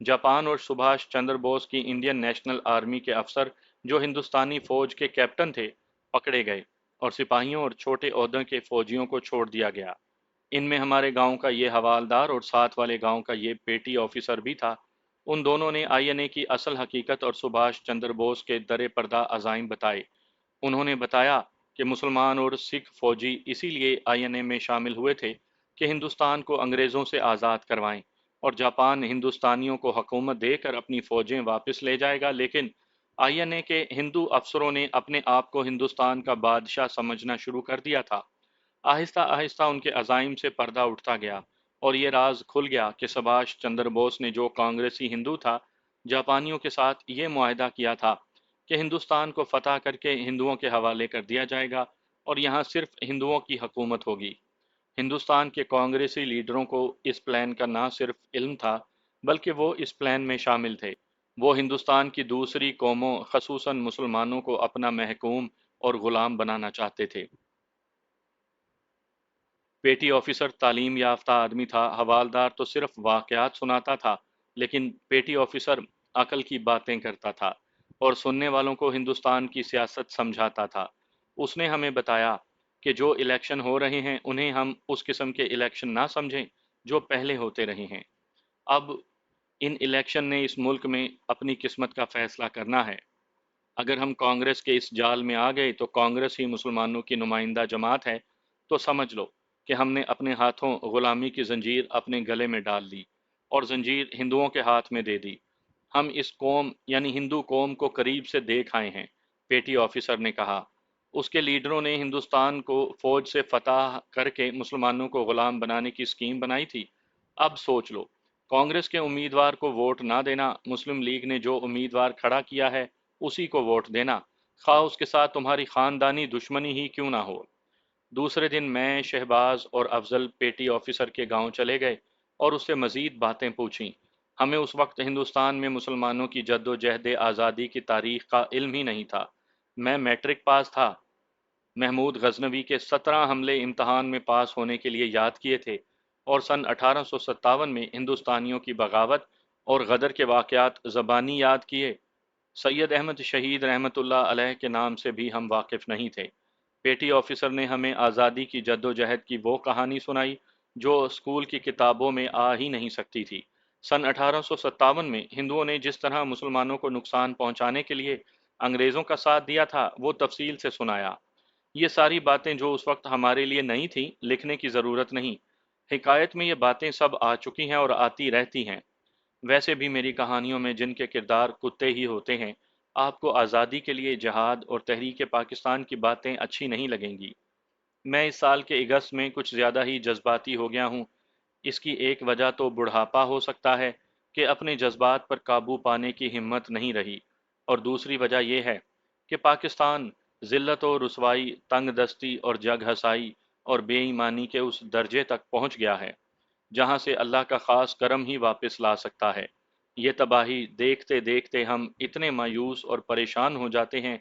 جاپان اور سبھاش چندر بوس کی انڈین نیشنل آرمی کے افسر جو ہندوستانی فوج کے کیپٹن تھے پکڑے گئے اور سپاہیوں اور چھوٹے عہدوں کے فوجیوں کو چھوڑ دیا گیا۔ ان میں ہمارے گاؤں کا یہ حوالدار اور ساتھ والے گاؤں کا یہ پیٹی آفیسر بھی تھا۔ ان دونوں نے آئی این اے کی اصل حقیقت اور سبھاش چندر بوس کے در پردہ عزائم بتائے۔ انہوں نے بتایا کہ مسلمان اور سکھ فوجی اسی لیے آئی این اے میں شامل ہوئے تھے کہ ہندوستان کو انگریزوں سے آزاد کروائیں اور جاپان ہندوستانیوں کو حکومت دے کر اپنی فوجیں واپس لے جائے گا، لیکن آئی این اے کے ہندو افسروں نے اپنے آپ کو ہندوستان کا بادشاہ سمجھنا شروع کر دیا تھا۔ آہستہ آہستہ ان کے عزائم سے پردہ اٹھتا گیا اور یہ راز کھل گیا کہ سبھاش چندر بوس نے، جو کانگریسی ہندو تھا، جاپانیوں کے ساتھ یہ معاہدہ کیا تھا کہ ہندوستان کو فتح کر کے ہندوؤں کے حوالے کر دیا جائے گا اور یہاں صرف ہندوؤں کی حکومت ہوگی۔ ہندوستان کے کانگریسی لیڈروں کو اس پلان کا نہ صرف علم تھا، بلکہ وہ اس پلان میں شامل تھے۔ وہ ہندوستان کی دوسری قوموں، خصوصاً مسلمانوں کو اپنا محکوم اور غلام بنانا چاہتے تھے۔ پیٹی آفیسر تعلیم یافتہ آدمی تھا، حوالدار تو صرف واقعات سناتا تھا، لیکن پیٹی آفیسر عقل کی باتیں کرتا تھا اور سننے والوں کو ہندوستان کی سیاست سمجھاتا تھا۔ اس نے ہمیں بتایا کہ جو الیکشن ہو رہے ہیں انہیں ہم اس قسم کے الیکشن نہ سمجھیں جو پہلے ہوتے رہے ہیں۔ اب ان الیکشن نے اس ملک میں اپنی قسمت کا فیصلہ کرنا ہے۔ اگر ہم کانگریس کے اس جال میں آ گئے تو کانگریس ہی مسلمانوں کی نمائندہ جماعت ہے، تو سمجھ لو کہ ہم نے اپنے ہاتھوں غلامی کی زنجیر اپنے گلے میں ڈال دی اور زنجیر ہندوؤں کے ہاتھ میں دے دی۔ ہم اس قوم یعنی ہندو قوم کو قریب سے دیکھ آئے ہیں، پیٹی آفیسر نے کہا۔ اس کے لیڈروں نے ہندوستان کو فوج سے فتح کر کے مسلمانوں کو غلام بنانے کی اسکیم بنائی تھی۔ اب سوچ لو، کانگریس کے امیدوار کو ووٹ نہ دینا، مسلم لیگ نے جو امیدوار کھڑا کیا ہے اسی کو ووٹ دینا، خواہ اس کے ساتھ تمہاری خاندانی دشمنی ہی کیوں نہ ہو۔ دوسرے دن میں، شہباز اور افضل پیٹی آفیسر کے گاؤں چلے گئے اور اس سے مزید باتیں پوچھیں۔ ہمیں اس وقت ہندوستان میں مسلمانوں کی جد و جہد آزادی کی تاریخ کا علم ہی نہیں تھا۔ میں میٹرک پاس تھا، محمود غزنوی کے 17 حملے امتحان میں پاس ہونے کے لیے یاد کیے تھے، اور سن 1857 میں ہندوستانیوں کی بغاوت اور غدر کے واقعات زبانی یاد کیے۔ سید احمد شہید رحمت اللہ علیہ کے نام سے بھی ہم واقف نہیں تھے۔ پیٹی آفیسر نے ہمیں آزادی کی جد و جہد کی وہ کہانی سنائی جو اسکول کی کتابوں میں آ ہی نہیں سکتی تھی۔ سن 1857 میں ہندوؤں نے جس طرح مسلمانوں کو نقصان پہنچانے کے لیے انگریزوں کا ساتھ دیا تھا، وہ تفصیل سے سنایا۔ یہ ساری باتیں جو اس وقت ہمارے لیے نئی تھیں، لکھنے کی ضرورت نہیں، حکایت میں یہ باتیں سب آ چکی ہیں اور آتی رہتی ہیں۔ ویسے بھی میری کہانیوں میں جن کے کردار کتے ہی ہوتے ہیں، آپ کو آزادی کے لیے جہاد اور تحریک پاکستان کی باتیں اچھی نہیں لگیں گی۔ میں اس سال کے اگست میں کچھ زیادہ ہی جذباتی ہو گیا ہوں۔ اس کی ایک وجہ تو بڑھاپا ہو سکتا ہے کہ اپنے جذبات پر قابو پانے کی ہمت نہیں رہی، اور دوسری وجہ یہ ہے کہ پاکستان ذلت و رسوائی، تنگ دستی اور جگ ہسائی اور بے ایمانی کے اس درجے تک پہنچ گیا ہے جہاں سے اللہ کا خاص کرم ہی واپس لا سکتا ہے۔ یہ تباہی دیکھتے دیکھتے ہم اتنے مایوس اور پریشان ہو جاتے ہیں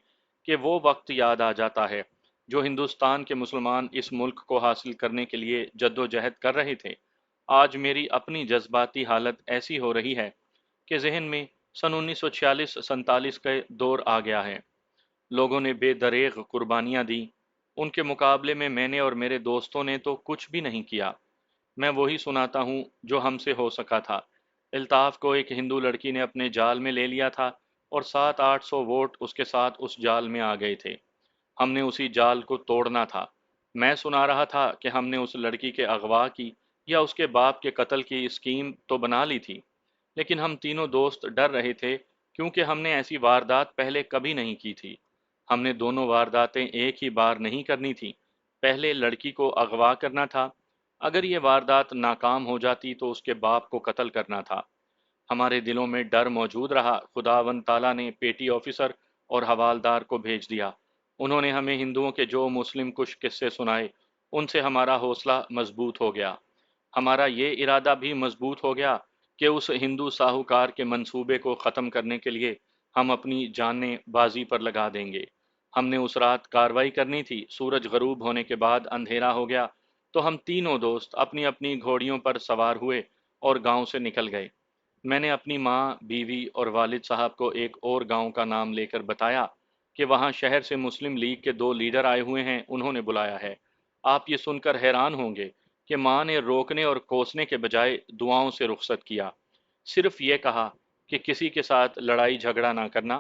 کہ وہ وقت یاد آ جاتا ہے جو ہندوستان کے مسلمان اس ملک کو حاصل کرنے کے لیے جد و جہد کر رہے تھے۔ آج میری اپنی جذباتی حالت ایسی ہو رہی ہے کہ ذہن میں سن 1946-47 کا دور آ گیا ہے۔ لوگوں نے بے دریغ قربانیاں دیں، ان کے مقابلے میں نے اور میرے دوستوں نے تو کچھ بھی نہیں کیا۔ میں وہی سناتا ہوں جو ہم سے ہو سکا تھا۔ الطاف کو ایک ہندو لڑکی نے اپنے جال میں لے لیا تھا اور 700-800 ووٹ اس کے ساتھ اس جال میں آ گئے تھے۔ ہم نے اسی جال کو توڑنا تھا۔ میں سنا رہا تھا کہ ہم نے اس لڑکی کے اغوا کی یا اس کے باپ کے قتل کی اسکیم تو بنا لی تھی، لیکن ہم تینوں دوست ڈر رہے تھے کیونکہ ہم نے ایسی واردات پہلے کبھی نہیں کی تھی۔ ہم نے دونوں وارداتیں ایک ہی بار نہیں کرنی تھی۔ پہلے لڑکی کو اغوا کرنا تھا، اگر یہ واردات ناکام ہو جاتی تو اس کے باپ کو قتل کرنا تھا۔ ہمارے دلوں میں ڈر موجود رہا۔ خداوند تعالیٰ نے پیٹی آفیسر اور حوالدار کو بھیج دیا۔ انہوں نے ہمیں ہندوؤں کے جو مسلم کش قصے سنائے، ان سے ہمارا حوصلہ مضبوط ہو گیا۔ ہمارا یہ ارادہ بھی مضبوط ہو گیا کہ اس ہندو ساہوکار کے منصوبے کو ختم کرنے کے لیے ہم اپنی جانیں بازی پر لگا دیں گے۔ ہم نے اس رات کاروائی کرنی تھی۔ سورج غروب ہونے کے بعد اندھیرا ہو گیا تو ہم تینوں دوست اپنی اپنی گھوڑیوں پر سوار ہوئے اور گاؤں سے نکل گئے۔ میں نے اپنی ماں، بیوی اور والد صاحب کو ایک اور گاؤں کا نام لے کر بتایا کہ وہاں شہر سے مسلم لیگ کے 2 لیڈر آئے ہوئے ہیں، انہوں نے بلایا ہے۔ آپ یہ سن کر حیران ہوں گے کہ ماں نے روکنے اور کوسنے کے بجائے دعاؤں سے رخصت کیا۔ صرف یہ کہا کہ کسی کے ساتھ لڑائی جھگڑا نہ کرنا۔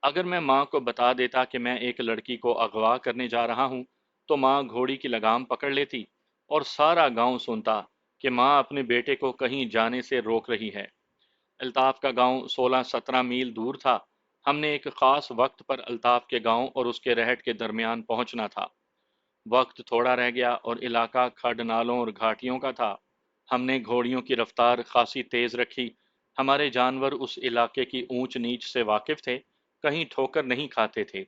اگر میں ماں کو بتا دیتا کہ میں ایک لڑکی کو اغوا کرنے جا رہا ہوں تو ماں گھوڑی کی لگام پکڑ لیتی اور سارا گاؤں سنتا کہ ماں اپنے بیٹے کو کہیں جانے سے روک رہی ہے۔ الطاف کا گاؤں 16-17 میل دور تھا۔ ہم نے ایک خاص وقت پر الطاف کے گاؤں اور اس کے رہٹ کے درمیان پہنچنا تھا۔ وقت تھوڑا رہ گیا اور علاقہ کھڈ نالوں اور گھاٹیوں کا تھا۔ ہم نے گھوڑیوں کی رفتار خاصی تیز رکھی۔ ہمارے جانور اس علاقے کی اونچ نیچ سے واقف تھے، کہیں ٹھوکر نہیں کھاتے تھے۔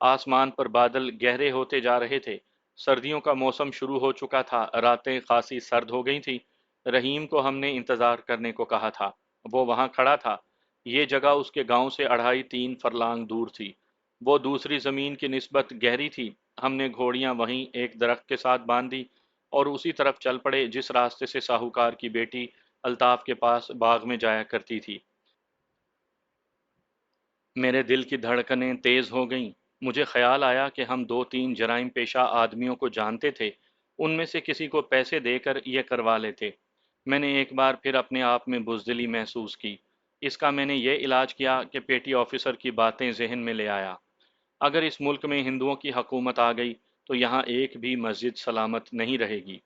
آسمان پر بادل گہرے ہوتے جا رہے تھے، سردیوں کا موسم شروع ہو چکا تھا، راتیں خاصی سرد ہو گئی تھیں۔ رحیم کو ہم نے انتظار کرنے کو کہا تھا، وہ وہاں کھڑا تھا۔ یہ جگہ اس کے گاؤں سے 2.5-3 فرلانگ دور تھی، وہ دوسری زمین کی نسبت گہری تھی۔ ہم نے گھوڑیاں وہیں ایک درخت کے ساتھ باندھ دی اور اسی طرف چل پڑے جس راستے سے ساہوکار کی بیٹی الطاف کے پاس باغ میں جایا کرتی تھی۔ میرے دل کی دھڑکنیں تیز ہو گئیں۔ مجھے خیال آیا کہ ہم 2-3 جرائم پیشہ آدمیوں کو جانتے تھے، ان میں سے کسی کو پیسے دے کر یہ کروا لیتے۔ میں نے ایک بار پھر اپنے آپ میں بزدلی محسوس کی۔ اس کا میں نے یہ علاج کیا کہ پیٹی آفیسر کی باتیں ذہن میں لے آیا۔ اگر اس ملک میں ہندوؤں کی حکومت آ گئی تو یہاں ایک بھی مسجد سلامت نہیں رہے گی۔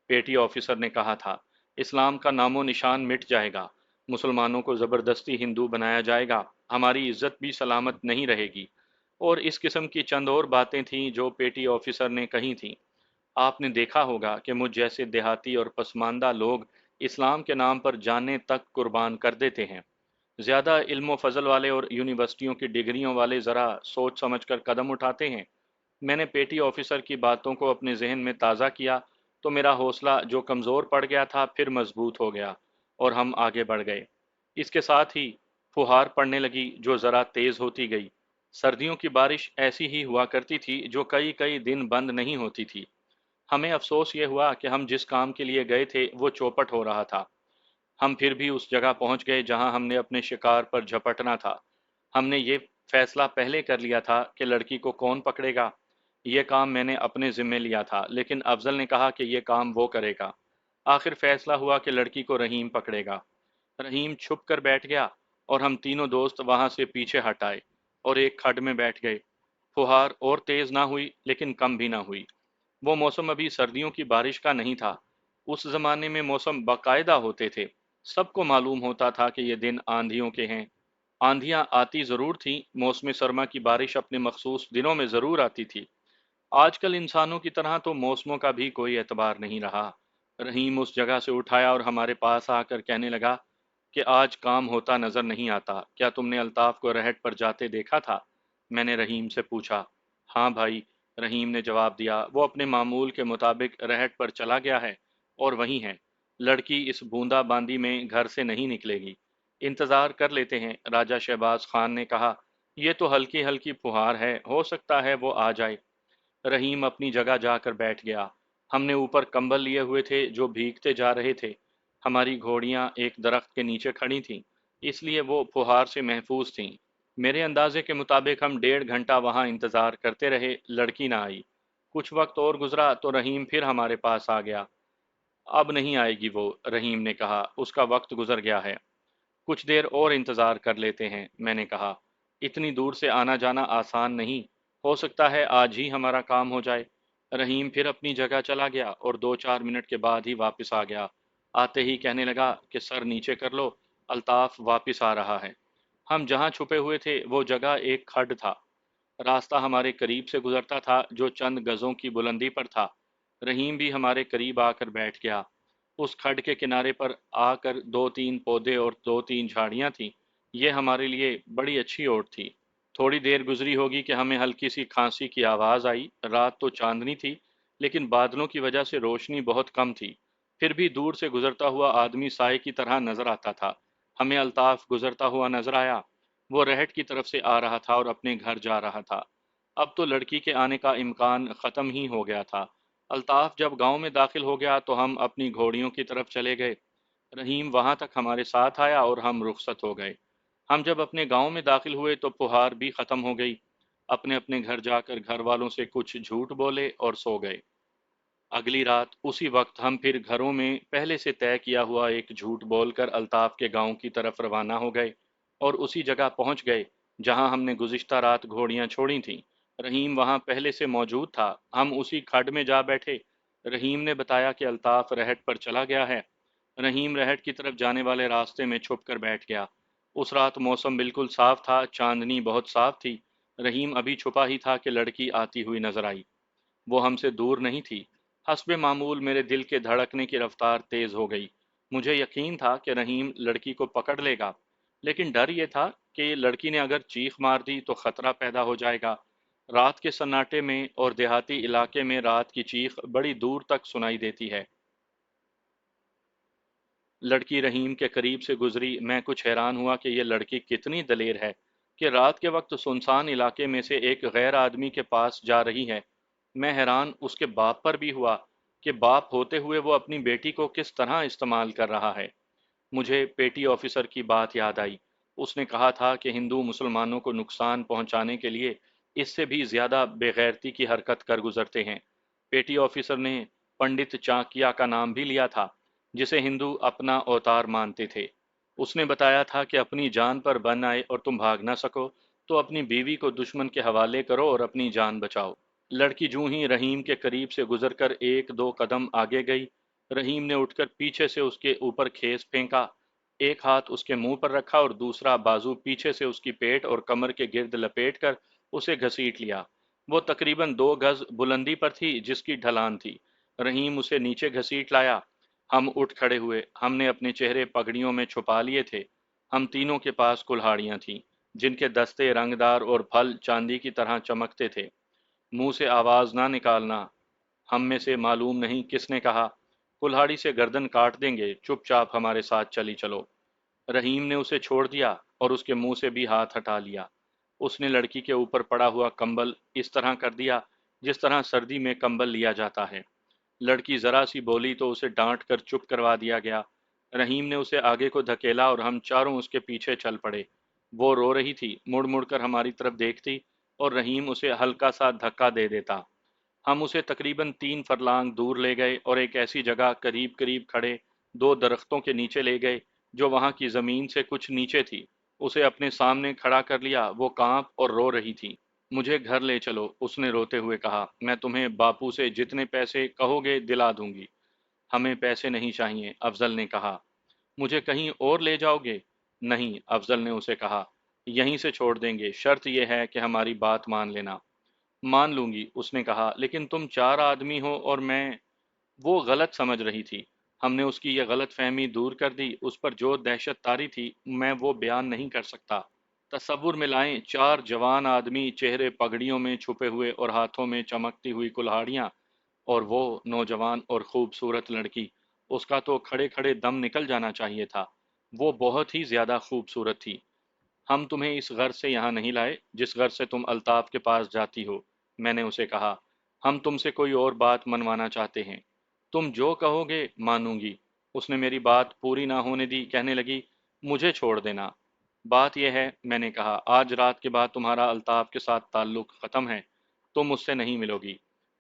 پیٹی آفیسر نے کہا تھا، اسلام کا نام و نشان مٹ جائے گا، مسلمانوں کو زبردستی ہندو بنایا جائے گا، ہماری عزت بھی سلامت نہیں رہے گی، اور اس قسم کی چند اور باتیں تھیں جو پیٹی آفیسر نے کہی تھیں۔ آپ نے دیکھا ہوگا کہ مجھ جیسے دیہاتی اور پسماندہ لوگ اسلام کے نام پر جانیں تک قربان کر دیتے ہیں۔ زیادہ علم و فضل والے اور یونیورسٹیوں کی ڈگریوں والے ذرا سوچ سمجھ کر قدم اٹھاتے ہیں۔ میں نے پیٹی آفیسر کی باتوں کو اپنے ذہن میں تازہ کیا تو میرا حوصلہ جو کمزور پڑ گیا تھا پھر مضبوط ہو گیا اور ہم آگے بڑھ گئے۔ اس کے ساتھ ہی فہار پڑنے لگی جو ذرا تیز ہوتی گئی۔ سردیوں کی بارش ایسی ہی ہوا کرتی تھی جو کئی کئی دن بند نہیں ہوتی تھی۔ ہمیں افسوس یہ ہوا کہ ہم جس کام کے لیے گئے تھے وہ چوپٹ ہو رہا تھا۔ ہم پھر بھی اس جگہ پہنچ گئے جہاں ہم نے اپنے شکار پر جھپٹنا تھا۔ ہم نے یہ فیصلہ پہلے کر لیا تھا کہ لڑکی کو کون پکڑے گا۔ یہ کام میں نے اپنے ذمے لیا تھا، لیکن افضل نے کہا کہ یہ کام وہ کرے گا۔ آخر فیصلہ ہوا کہ لڑکی کو رحیم پکڑے گا۔ رحیم چھپ کر بیٹھ گیا اور ہم تینوں دوست وہاں سے پیچھے ہٹ آئے اور ایک کھڈ میں بیٹھ گئے۔ فہار اور تیز نہ ہوئی لیکن کم بھی نہ ہوئی۔ وہ موسم ابھی سردیوں کی بارش کا نہیں تھا۔ اس زمانے میں موسم باقاعدہ ہوتے تھے، سب کو معلوم ہوتا تھا کہ یہ دن آندھیوں کے ہیں۔ آندھیاں آتی ضرور تھیں، موسم سرما کی بارش اپنے مخصوص دنوں میں ضرور آتی تھی۔ آج کل انسانوں کی طرح تو موسموں کا بھی کوئی اعتبار نہیں رہا۔ رحیم اس جگہ سے اٹھایا اور ہمارے پاس آ کر کہنے لگا کہ آج کام ہوتا نظر نہیں آتا، کیا تم نے الطاف کو رہٹ پر جاتے دیکھا تھا؟ میں نے رحیم سے پوچھا۔ ہاں بھائی، رحیم نے جواب دیا، وہ اپنے معمول کے مطابق رہٹ پر چلا گیا ہے اور وہیں ہے۔ لڑکی اس بوندا باندی میں گھر سے نہیں نکلے گی۔ انتظار کر لیتے ہیں، راجہ شہباز خان نے کہا۔ یہ تو ہلکی ہلکی پھوہار ہے، ہو سکتا ہے وہ آ جائے۔ رحیم اپنی جگہ جا کر بیٹھ گیا۔ ہم نے اوپر کمبل لیے ہوئے تھے جو بھیگتے جا رہے تھے۔ ہماری گھوڑیاں ایک درخت کے نیچے کھڑی تھیں، اس لیے وہ پھوہار سے محفوظ تھیں۔ میرے اندازے کے مطابق ہم 1.5 گھنٹہ وہاں انتظار کرتے رہے، لڑکی نہ آئی۔ کچھ وقت اور گزرا تو رحیم پھر ہمارے پاس آ گیا۔ اب نہیں آئے گی وہ، رحیم نے کہا، اس کا وقت گزر گیا ہے۔ کچھ دیر اور انتظار کر لیتے ہیں، میں نے کہا۔ اتنی دور سے آنا جانا آسان نہیں، ہو سکتا ہے آج ہی ہمارا کام ہو جائے۔ رحیم پھر اپنی جگہ چلا گیا اور 2-4 منٹ کے بعد ہی واپس آ گیا۔ آتے ہی کہنے لگا کہ سر نیچے کر لو، الطاف واپس آ رہا ہے۔ ہم جہاں چھپے ہوئے تھے وہ جگہ ایک کھڈ تھا۔ راستہ ہمارے قریب سے گزرتا تھا جو چند گزوں کی بلندی پر تھا۔ رحیم بھی ہمارے قریب آ کر بیٹھ گیا۔ اس کھڈ کے کنارے پر آ کر 2-3 پودے اور 2-3 جھاڑیاں تھیں۔ یہ ہمارے لیے بڑی اچھی اوٹ تھی۔ تھوڑی دیر گزری ہوگی کہ ہمیں ہلکی سی کھانسی کی آواز آئی۔ رات تو چاندنی تھی لیکن بادلوں کی وجہ سے روشنی بہت کم تھی۔ پھر بھی دور سے گزرتا ہوا آدمی سائے کی طرح نظر آتا تھا۔ ہمیں الطاف گزرتا ہوا نظر آیا۔ وہ رہٹ کی طرف سے آ رہا تھا اور اپنے گھر جا رہا تھا۔ اب تو لڑکی کے آنے کا امکان ختم ہی ہو گیا تھا۔ الطاف جب گاؤں میں داخل ہو گیا تو ہم اپنی گھوڑیوں کی طرف چلے گئے۔ رحیم وہاں تک ہمارے ساتھ آیا اور ہم رخصت ہو گئے۔ ہم جب اپنے گاؤں میں داخل ہوئے تو پھوہار بھی ختم ہو گئی۔ اپنے اپنے گھر جا کر گھر والوں سے کچھ جھوٹ بولے اور سو گئے۔ اگلی رات اسی وقت ہم پھر گھروں میں پہلے سے طے کیا ہوا ایک جھوٹ بول کر الطاف کے گاؤں کی طرف روانہ ہو گئے اور اسی جگہ پہنچ گئے جہاں ہم نے گزشتہ رات گھوڑیاں چھوڑی تھیں۔ رحیم وہاں پہلے سے موجود تھا۔ ہم اسی کھڈ میں جا بیٹھے۔ رحیم نے بتایا کہ الطاف رہٹ پر چلا گیا ہے۔ رحیم رہٹ کی طرف جانے والے راستے میں چھپ کر بیٹھ گیا۔ اس رات موسم بالکل صاف تھا، چاندنی بہت صاف تھی۔ رحیم ابھی چھپا ہی تھا کہ لڑکی آتی ہوئی نظر آئی۔ وہ ہم سے دور نہیں تھی، حسب معمول میرے دل کے دھڑکنے کی رفتار تیز ہو گئی۔ مجھے یقین تھا کہ رحیم لڑکی کو پکڑ لے گا، لیکن ڈر یہ تھا کہ لڑکی نے اگر چیخ مار دی تو خطرہ پیدا ہو جائے گا۔ رات کے سناٹے میں اور دیہاتی علاقے میں رات کی چیخ بڑی دور تک سنائی دیتی ہے۔ لڑکی رحیم کے قریب سے گزری۔ میں کچھ حیران ہوا کہ یہ لڑکی کتنی دلیر ہے کہ رات کے وقت سنسان علاقے میں سے ایک غیر آدمی کے پاس جا رہی ہے۔ میں حیران اس کے باپ پر بھی ہوا کہ باپ ہوتے ہوئے وہ اپنی بیٹی کو کس طرح استعمال کر رہا ہے۔ مجھے پیٹی آفیسر کی بات یاد آئی۔ اس نے کہا تھا کہ ہندو مسلمانوں کو نقصان پہنچانے کے لیے اس سے بھی زیادہ بے غیرتی کی حرکت کر گزرتے ہیں۔ پیٹی آفیسر نے پنڈت چانکیا کا نام بھی لیا تھا، جسے ہندو اپنا اوتار مانتے تھے۔ اس نے بتایا تھا کہ اپنی جان پر بن آئے اور تم بھاگ نہ سکو تو اپنی بیوی کو دشمن کے حوالے کرو اور اپنی جان بچاؤ۔ لڑکی جوں ہی رحیم کے قریب سے گزر کر ایک دو قدم آگے گئی، رحیم نے اٹھ کر پیچھے سے اس کے اوپر کھیس پھینکا، ایک ہاتھ اس کے منہ پر رکھا اور دوسرا بازو پیچھے سے اس کی پیٹ اور کمر کے گرد لپیٹ کر اسے گھسیٹ لیا۔ وہ تقریباً 2 گز بلندی پر تھی جس کی ڈھلان تھی۔ رحیم اسے نیچے گھسیٹ لایا۔ ہم اٹھ کھڑے ہوئے۔ ہم نے اپنے چہرے پگڑیوں میں چھپا لیے تھے۔ ہم تینوں کے پاس کلہاڑیاں تھیں جن کے دستے رنگدار اور پھل چاندی کی طرح چمکتے تھے۔ منہ سے آواز نہ نکالنا، ہم میں سے معلوم نہیں کس نے کہا۔ کلہاڑی سے گردن کاٹ دیں گے، چپ چاپ ہمارے ساتھ چلی چلو۔ رحیم نے اسے چھوڑ دیا اور اس کے منہ سے بھی ہاتھ ہٹا لیا۔ اس نے لڑکی کے اوپر پڑا ہوا کمبل اس طرح کر دیا جس طرح سردی میں کمبل لیا جاتا ہے۔ لڑکی ذرا سی بولی تو اسے ڈانٹ کر چپ کروا دیا گیا۔ رحیم نے اسے آگے کو دھکیلا اور ہم چاروں اس کے پیچھے چل پڑے۔ وہ رو رہی تھی، مڑ مڑ کر ہماری طرف دیکھتی اور رحیم اسے ہلکا سا دھکا دے دیتا۔ ہم اسے تقریباً 3 فرلانگ دور لے گئے اور ایک ایسی جگہ قریب قریب کھڑے 2 درختوں کے نیچے لے گئے جو وہاں کی زمین سے کچھ نیچے تھی۔ اسے اپنے سامنے کھڑا کر لیا۔ وہ کانپ اور رو رہی تھی۔ مجھے گھر لے چلو، اس نے روتے ہوئے کہا۔ میں تمہیں باپو سے جتنے پیسے کہو گے دلا دوں گی۔ ہمیں پیسے نہیں چاہیے، افضل نے کہا۔ مجھے کہیں اور لے جاؤ گے؟ نہیں، افضل نے اسے کہا، یہیں سے چھوڑ دیں گے، شرط یہ ہے کہ ہماری بات مان لینا۔ مان لوں گی، اس نے کہا، لیکن تم 4 آدمی ہو اور میں… وہ غلط سمجھ رہی تھی۔ ہم نے اس کی یہ غلط فہمی دور کر دی۔ اس پر جو دہشت طاری تھی میں وہ بیان نہیں کر سکتا۔ تصور میں لائیں 4 جوان آدمی، چہرے پگڑیوں میں چھپے ہوئے اور ہاتھوں میں چمکتی ہوئی کلہاڑیاں، اور وہ نوجوان اور خوبصورت لڑکی۔ اس کا تو کھڑے کھڑے دم نکل جانا چاہیے تھا۔ وہ بہت ہی زیادہ خوبصورت تھی۔ ہم تمہیں اس غرض سے یہاں نہیں لائے جس غرض سے تم الطاف کے پاس جاتی ہو، میں نے اسے کہا۔ ہم تم سے کوئی اور بات منوانا چاہتے ہیں۔ تم جو کہو گے مانوں گی۔ اس نے میری بات پوری نہ ہونے دی، کہنے لگی، مجھے چھوڑ دینا۔ بات یہ ہے، میں نے کہا، آج رات کے بعد تمہارا الطاف کے ساتھ تعلق ختم ہے۔ تم اس سے نہیں ملو گی۔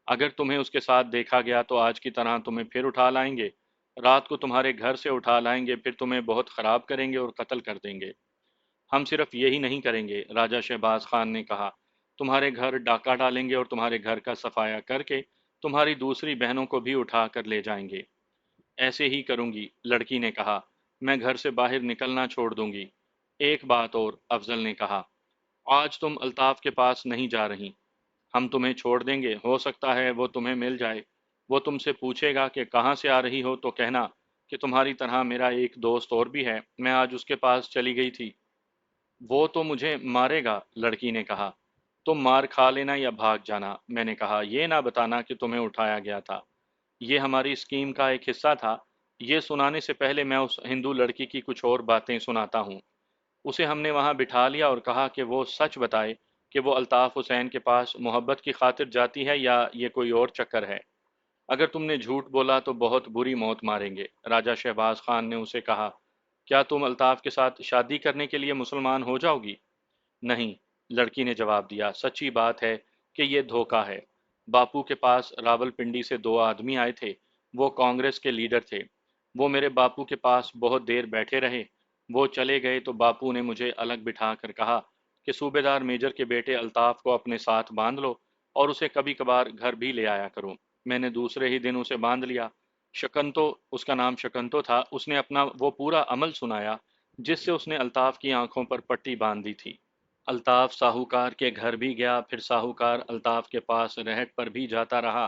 اگر تمہیں اس کے ساتھ دیکھا گیا تو آج کی طرح تمہیں پھر اٹھا لائیں گے۔ رات کو تمہارے گھر سے اٹھا لائیں گے، پھر تمہیں بہت خراب کریں گے اور قتل کر دیں گے۔ ہم صرف یہی نہیں کریں گے، راجہ شہباز خان نے کہا، تمہارے گھر ڈاکہ ڈالیں گے اور تمہارے گھر کا صفایا کر کے تمہاری دوسری بہنوں کو بھی اٹھا کر لے جائیں گے۔ ایسے ہی کروں گی، لڑکی نے کہا، میں گھر سے باہر نکلنا چھوڑ دوں گی۔ ایک بات اور، افضل نے کہا، آج تم الطاف کے پاس نہیں جا رہی۔ ہم تمہیں چھوڑ دیں گے، ہو سکتا ہے وہ تمہیں مل جائے۔ وہ تم سے پوچھے گا کہ کہاں سے آ رہی ہو تو کہنا کہ تمہاری طرح میرا ایک دوست اور بھی ہے، میں آج اس کے پاس چلی گئی تھی۔ وہ تو مجھے مارے گا، لڑکی نے کہا۔ تم مار کھا لینا یا بھاگ جانا، میں نے کہا، یہ نہ بتانا کہ تمہیں اٹھایا گیا تھا۔ یہ ہماری اسکیم کا ایک حصہ تھا۔ یہ سنانے سے پہلے میں اس ہندو لڑکی کی کچھ اور باتیں سناتا ہوں۔ اسے ہم نے وہاں بٹھا لیا اور کہا کہ وہ سچ بتائے کہ وہ الطاف حسین کے پاس محبت کی خاطر جاتی ہے یا یہ کوئی اور چکر ہے۔ اگر تم نے جھوٹ بولا تو بہت بری موت ماریں گے، راجہ شہباز خان نے اسے کہا۔ کیا تم الطاف کے ساتھ شادی کرنے کے لیے مسلمان ہو جاؤ گی؟ نہیں، لڑکی نے جواب دیا، سچی بات ہے کہ یہ دھوکہ ہے۔ باپو کے پاس راول پنڈی سے 2 آدمی آئے تھے۔ وہ کانگریس کے لیڈر تھے۔ وہ میرے باپو کے پاس بہت دیر بیٹھے رہے۔ وہ چلے گئے تو باپو نے مجھے الگ بٹھا کر کہا کہ صوبیدار میجر کے بیٹے الطاف کو اپنے ساتھ باندھ لو اور اسے کبھی کبھار گھر بھی لے آیا کرو۔ میں نے دوسرے ہی دن اسے باندھ لیا۔ شکنتو، اس کا نام شکنتو تھا، اس نے اپنا وہ پورا عمل سنایا جس سے اس نے الطاف کی آنکھوں پر پٹی باندھ دی تھی۔ الطاف ساہوکار کے گھر بھی گیا، پھر ساہوکار الطاف کے پاس رہٹ پر بھی جاتا رہا۔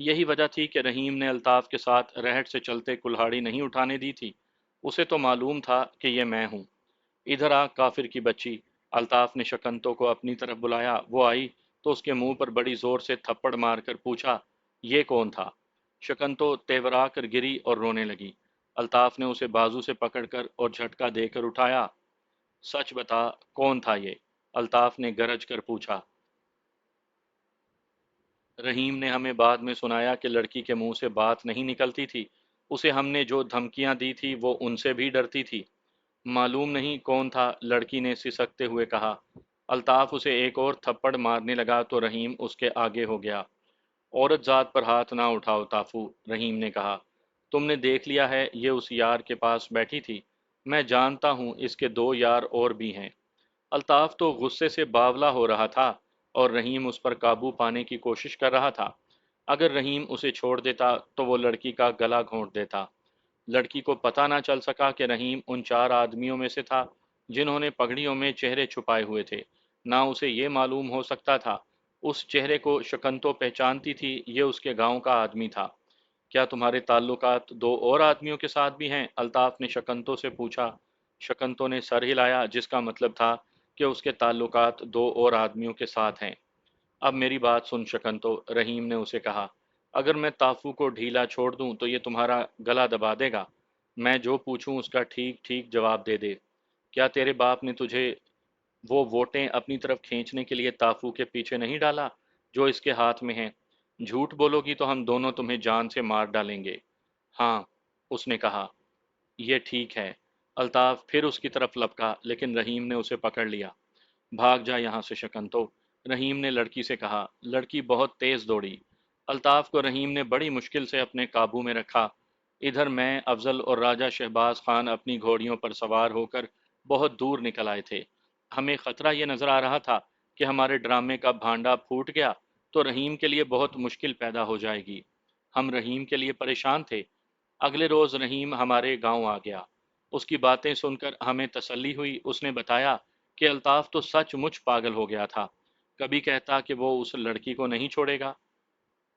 یہی وجہ تھی کہ رحیم نے الطاف کے ساتھ رہٹ سے چلتے کلہاڑی نہیں اٹھانے دی تھی۔ اسے تو معلوم تھا کہ یہ میں ہوں۔ ادھر آ کافر کی بچی، الطاف نے شکنتو کو اپنی طرف بلایا۔ وہ آئی تو اس کے منہ پر بڑی زور سے تھپڑ مار کر پوچھا، یہ کون تھا؟ شکنتو تیورا کر گری اور رونے لگی۔ الطاف نے اسے بازو سے پکڑ کر اور جھٹکا دے کر اٹھایا۔ سچ بتا، کون تھا یہ؟ الطاف نے گرج کر پوچھا۔ رحیم نے ہمیں بعد میں سنایا کہ لڑکی کے منہ سے بات نہیں نکلتی تھی۔ اسے ہم نے جو دھمکیاں دی تھی وہ ان سے بھی ڈرتی تھی۔ معلوم نہیں کون تھا، لڑکی نے سسکتے ہوئے کہا۔ الطاف اسے ایک اور تھپڑ مارنے لگا تو رحیم اس کے آگے ہو گیا۔ عورت ذات پر ہاتھ نہ اٹھاؤ تافو، رحیم نے کہا۔ تم نے دیکھ لیا ہے یہ اس یار کے پاس بیٹھی تھی۔ میں جانتا ہوں اس کے دو یار اور بھی ہیں۔ الطاف تو غصے سے باولا ہو رہا تھا اور رحیم اس پر قابو پانے کی کوشش کر رہا تھا۔ اگر رحیم اسے چھوڑ دیتا تو وہ لڑکی کا گلا گھونٹ دیتا۔ لڑکی کو پتہ نہ چل سکا کہ رحیم ان چار آدمیوں میں سے تھا جنہوں نے پگڑیوں میں چہرے چھپائے ہوئے تھے۔ نہ اسے یہ معلوم ہو سکتا تھا، اس چہرے کو شکنتو پہچانتی تھی، یہ اس کے گاؤں کا آدمی تھا۔ کیا تمہارے تعلقات دو اور آدمیوں کے ساتھ بھی ہیں؟ الطاف نے شکنتو سے پوچھا۔ شکنتو نے سر ہلایا، جس کا مطلب تھا کہ اس کے تعلقات دو اور آدمیوں کے ساتھ ہیں۔ اب میری بات سن شکنتو، رحیم نے اسے کہا۔ اگر میں تافو کو ڈھیلا چھوڑ دوں تو یہ تمہارا گلا دبا دے گا۔ میں جو پوچھوں اس کا ٹھیک ٹھیک جواب دے دے۔ کیا تیرے باپ نے تجھے وہ ووٹیں اپنی طرف کھینچنے کے لیے تافو کے پیچھے نہیں ڈالا جو اس کے ہاتھ میں ہیں؟ جھوٹ بولو گی تو ہم دونوں تمہیں جان سے مار ڈالیں گے۔ ہاں، اس نے کہا۔ یہ ٹھیک ہے۔ الطاف پھر اس کی طرف لپکا لیکن رحیم نے اسے پکڑ لیا۔ بھاگ جا یہاں سے شکنتو، رحیم نے لڑکی سے کہا۔ لڑکی بہت تیز دوڑی۔ الطاف کو رحیم نے بڑی مشکل سے اپنے قابو میں رکھا۔ ادھر میں، افضل اور راجہ شہباز خان اپنی گھوڑیوں پر سوار ہو کر بہت دور نکل آئے تھے۔ ہمیں خطرہ یہ نظر آ رہا تھا کہ ہمارے ڈرامے کا بھانڈا پھوٹ گیا تو رحیم کے لیے بہت مشکل پیدا ہو جائے گی۔ ہم رحیم کے لیے پریشان تھے۔ اگلے روز رحیم ہمارے گاؤں آ گیا۔ اس کی باتیں سن کر ہمیں تسلی ہوئی۔ اس نے بتایا کہ الطاف تو سچ مچ پاگل ہو گیا تھا۔ کبھی کہتا کہ وہ اس لڑکی کو نہیں چھوڑے گا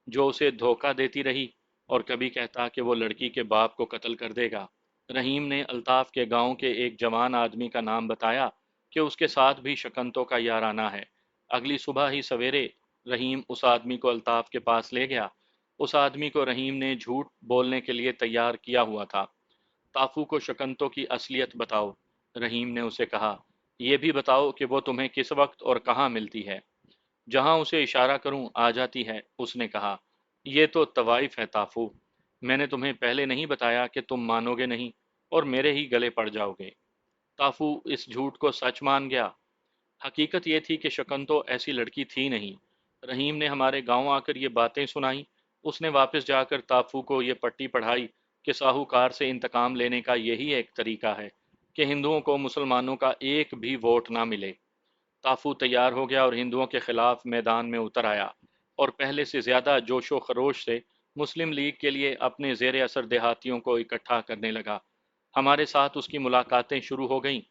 جو اسے دھوکہ دیتی رہی، اور کبھی کہتا کہ وہ لڑکی کے باپ کو قتل کر دے گا۔ رحیم نے الطاف کے گاؤں کے ایک جوان آدمی کا نام بتایا کہ اس کے ساتھ بھی شکنتو کا یارانہ ہے۔ اگلی صبح ہی سویرے رحیم اس آدمی کو الطاف کے پاس لے گیا۔ اس آدمی کو رحیم نے جھوٹ بولنے کے لیے تیار کیا ہوا تھا۔ تافو کو شکنتو کی اصلیت بتاؤ، رحیم نے اسے کہا۔ یہ بھی بتاؤ کہ وہ تمہیں کس وقت اور کہاں ملتی ہے۔ جہاں اسے اشارہ کروں آ جاتی ہے، اس نے کہا۔ یہ تو طوائف ہے تافو، میں نے تمہیں پہلے نہیں بتایا کہ تم مانو گے نہیں اور میرے ہی گلے پڑ جاؤ گے۔ تافو اس جھوٹ کو سچ مان گیا۔ حقیقت یہ تھی کہ شکنتو ایسی لڑکی تھی نہیں۔ رحیم نے ہمارے گاؤں آ کر یہ باتیں سنائیں۔ اس نے واپس جا کر تافو کو یہ پٹی پڑھائی کہ ساہوکار سے انتقام لینے کا یہی ایک طریقہ ہے کہ ہندوؤں کو مسلمانوں کا ایک بھی ووٹ نہ ملے۔ تافو تیار ہو گیا اور ہندوؤں کے خلاف میدان میں اتر آیا، اور پہلے سے زیادہ جوش و خروش سے مسلم لیگ کے لیے اپنے زیر اثر دیہاتیوں کو اکٹھا کرنے لگا۔ ہمارے ساتھ اس کی ملاقاتیں شروع ہو گئیں۔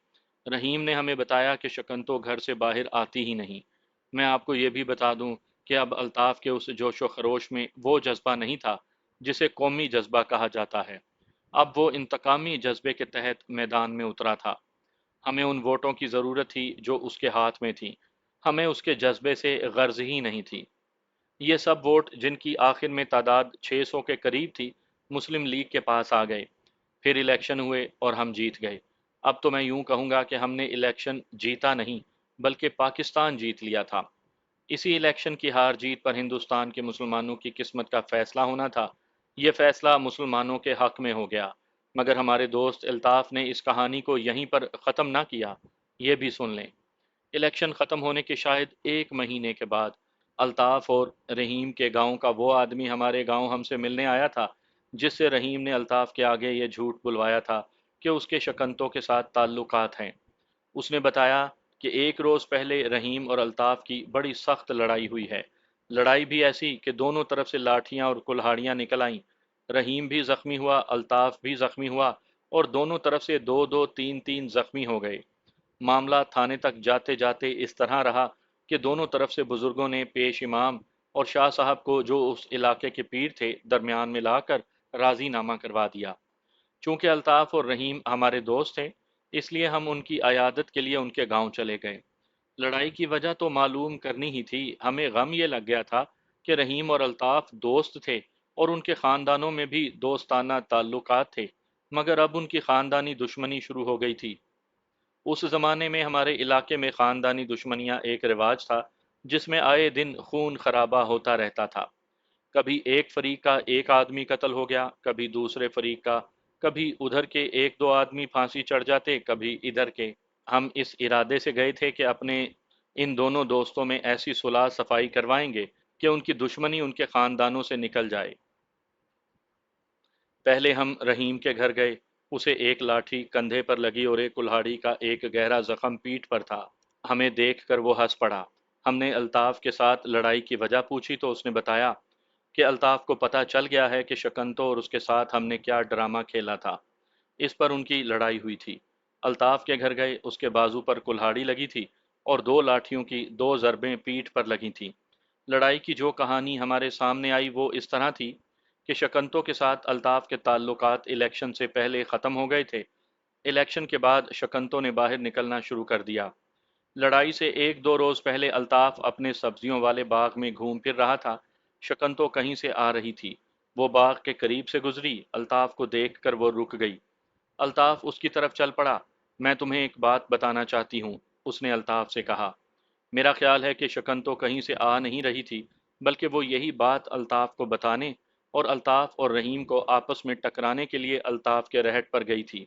رحیم نے ہمیں بتایا کہ شکنتو گھر سے باہر آتی ہی نہیں۔ میں آپ کو یہ بھی بتا دوں کہ اب الطاف کے اس جوش و خروش میں وہ جذبہ نہیں تھا جسے قومی جذبہ کہا جاتا ہے۔ اب وہ انتقامی جذبے کے تحت میدان میں اترا تھا۔ ہمیں ان ووٹوں کی ضرورت تھی جو اس کے ہاتھ میں تھی، ہمیں اس کے جذبے سے غرض ہی نہیں تھی۔ یہ سب ووٹ، جن کی آخر میں تعداد 600 کے قریب تھی، مسلم لیگ کے پاس آ گئے۔ پھر الیکشن ہوئے اور ہم جیت گئے۔ اب تو میں یوں کہوں گا کہ ہم نے الیکشن جیتا نہیں بلکہ پاکستان جیت لیا تھا۔ اسی الیکشن کی ہار جیت پر ہندوستان کے مسلمانوں کی قسمت کا فیصلہ ہونا تھا۔ یہ فیصلہ مسلمانوں کے حق میں ہو گیا، مگر ہمارے دوست الطاف نے اس کہانی کو یہیں پر ختم نہ کیا۔ یہ بھی سن لیں۔ الیکشن ختم ہونے کے شاید ایک مہینے کے بعد الطاف اور رحیم کے گاؤں کا وہ آدمی ہمارے گاؤں ہم سے ملنے آیا تھا جس سے رحیم نے الطاف کے آگے یہ جھوٹ بلوایا تھا کہ اس کے شکنتوں کے ساتھ تعلقات ہیں۔ اس نے بتایا کہ ایک روز پہلے رحیم اور الطاف کی بڑی سخت لڑائی ہوئی ہے۔ لڑائی بھی ایسی کہ دونوں طرف سے لاٹھیاں اور کلہاڑیاں نکل آئیں۔ رحیم بھی زخمی ہوا، الطاف بھی زخمی ہوا، اور دونوں طرف سے دو دو تین تین زخمی ہو گئے۔ معاملہ تھانے تک جاتے جاتے اس طرح رہا کہ دونوں طرف سے بزرگوں نے پیش امام اور شاہ صاحب کو جو اس علاقے کے پیر تھے درمیان میں لا کر راضی نامہ کروا دیا۔ چونکہ الطاف اور رحیم ہمارے دوست تھے، اس لیے ہم ان کی عیادت کے لیے ان کے گاؤں چلے گئے۔ لڑائی کی وجہ تو معلوم کرنی ہی تھی، ہمیں غم یہ لگ گیا تھا کہ رحیم اور الطاف دوست تھے اور ان کے خاندانوں میں بھی دوستانہ تعلقات تھے، مگر اب ان کی خاندانی دشمنی شروع ہو گئی تھی۔ اس زمانے میں ہمارے علاقے میں خاندانی دشمنیاں ایک رواج تھا جس میں آئے دن خون خرابہ ہوتا رہتا تھا۔ کبھی ایک فریق کا ایک آدمی قتل ہو گیا، کبھی دوسرے فریق کا، کبھی ادھر کے ایک دو آدمی پھانسی چڑھ جاتے، کبھی ادھر کے۔ ہم اس ارادے سے گئے تھے کہ اپنے ان دونوں دوستوں میں ایسی صلح صفائی کروائیں گے کہ ان کی دشمنی ان کے خاندانوں سے نکل جائے۔ پہلے ہم رحیم کے گھر گئے، اسے ایک لاٹھی کندھے پر لگی اور ایک کلہاڑی کا ایک گہرا زخم پیٹھ پر تھا۔ ہمیں دیکھ کر وہ ہنس پڑا۔ ہم نے الطاف کے ساتھ لڑائی کی وجہ پوچھی تو اس نے بتایا کہ الطاف کو پتہ چل گیا ہے کہ شکنتو اور اس کے ساتھ ہم نے کیا ڈرامہ کھیلا تھا، اس پر ان کی لڑائی ہوئی تھی۔ الطاف کے گھر گئے، اس کے بازو پر کلہاڑی لگی تھی اور دو لاٹھیوں کی دو ضربیں پیٹھ پر لگی تھیں۔ لڑائی کی جو کہانی ہمارے سامنے آئی وہ اس طرح تھی کہ شکنتو کے ساتھ الطاف کے تعلقات الیکشن سے پہلے ختم ہو گئے تھے۔ الیکشن کے بعد شکنتو نے باہر نکلنا شروع کر دیا۔ لڑائی سے ایک دو روز پہلے الطاف اپنے سبزیوں والے باغ میں گھوم پھر رہا تھا۔ شکنتو کہیں سے آ رہی تھی، وہ باغ کے قریب سے گزری، الطاف کو دیکھ کر وہ رک گئی۔ الطاف اس کی طرف چل پڑا۔ میں تمہیں ایک بات بتانا چاہتی ہوں، اس نے الطاف سے کہا۔ میرا خیال ہے کہ شکنتو کہیں سے آ نہیں رہی تھی، بلکہ وہ یہی بات الطاف کو بتانے اور الطاف اور رحیم کو آپس میں ٹکرانے کے لیے الطاف کے رہٹ پر گئی تھی۔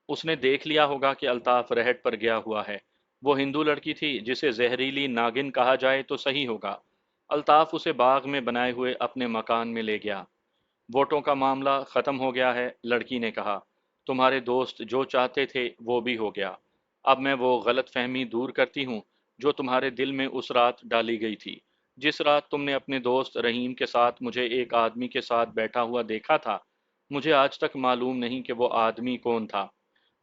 اس نے دیکھ لیا ہوگا کہ الطاف رہٹ پر گیا ہوا ہے۔ وہ ہندو لڑکی تھی جسے زہریلی ناگن کہا جائے تو صحیح ہوگا۔ الطاف اسے باغ میں بنائے ہوئے اپنے مکان میں لے گیا۔ ووٹوں کا معاملہ ختم ہو گیا ہے، لڑکی نے کہا۔ تمہارے دوست جو چاہتے تھے وہ بھی ہو گیا۔ اب میں وہ غلط فہمی دور کرتی ہوں جو تمہارے دل میں اس رات ڈالی گئی تھی۔ جس رات تم نے اپنے دوست رحیم کے ساتھ مجھے ایک آدمی کے ساتھ بیٹھا ہوا دیکھا تھا، مجھے آج تک معلوم نہیں کہ وہ آدمی کون تھا۔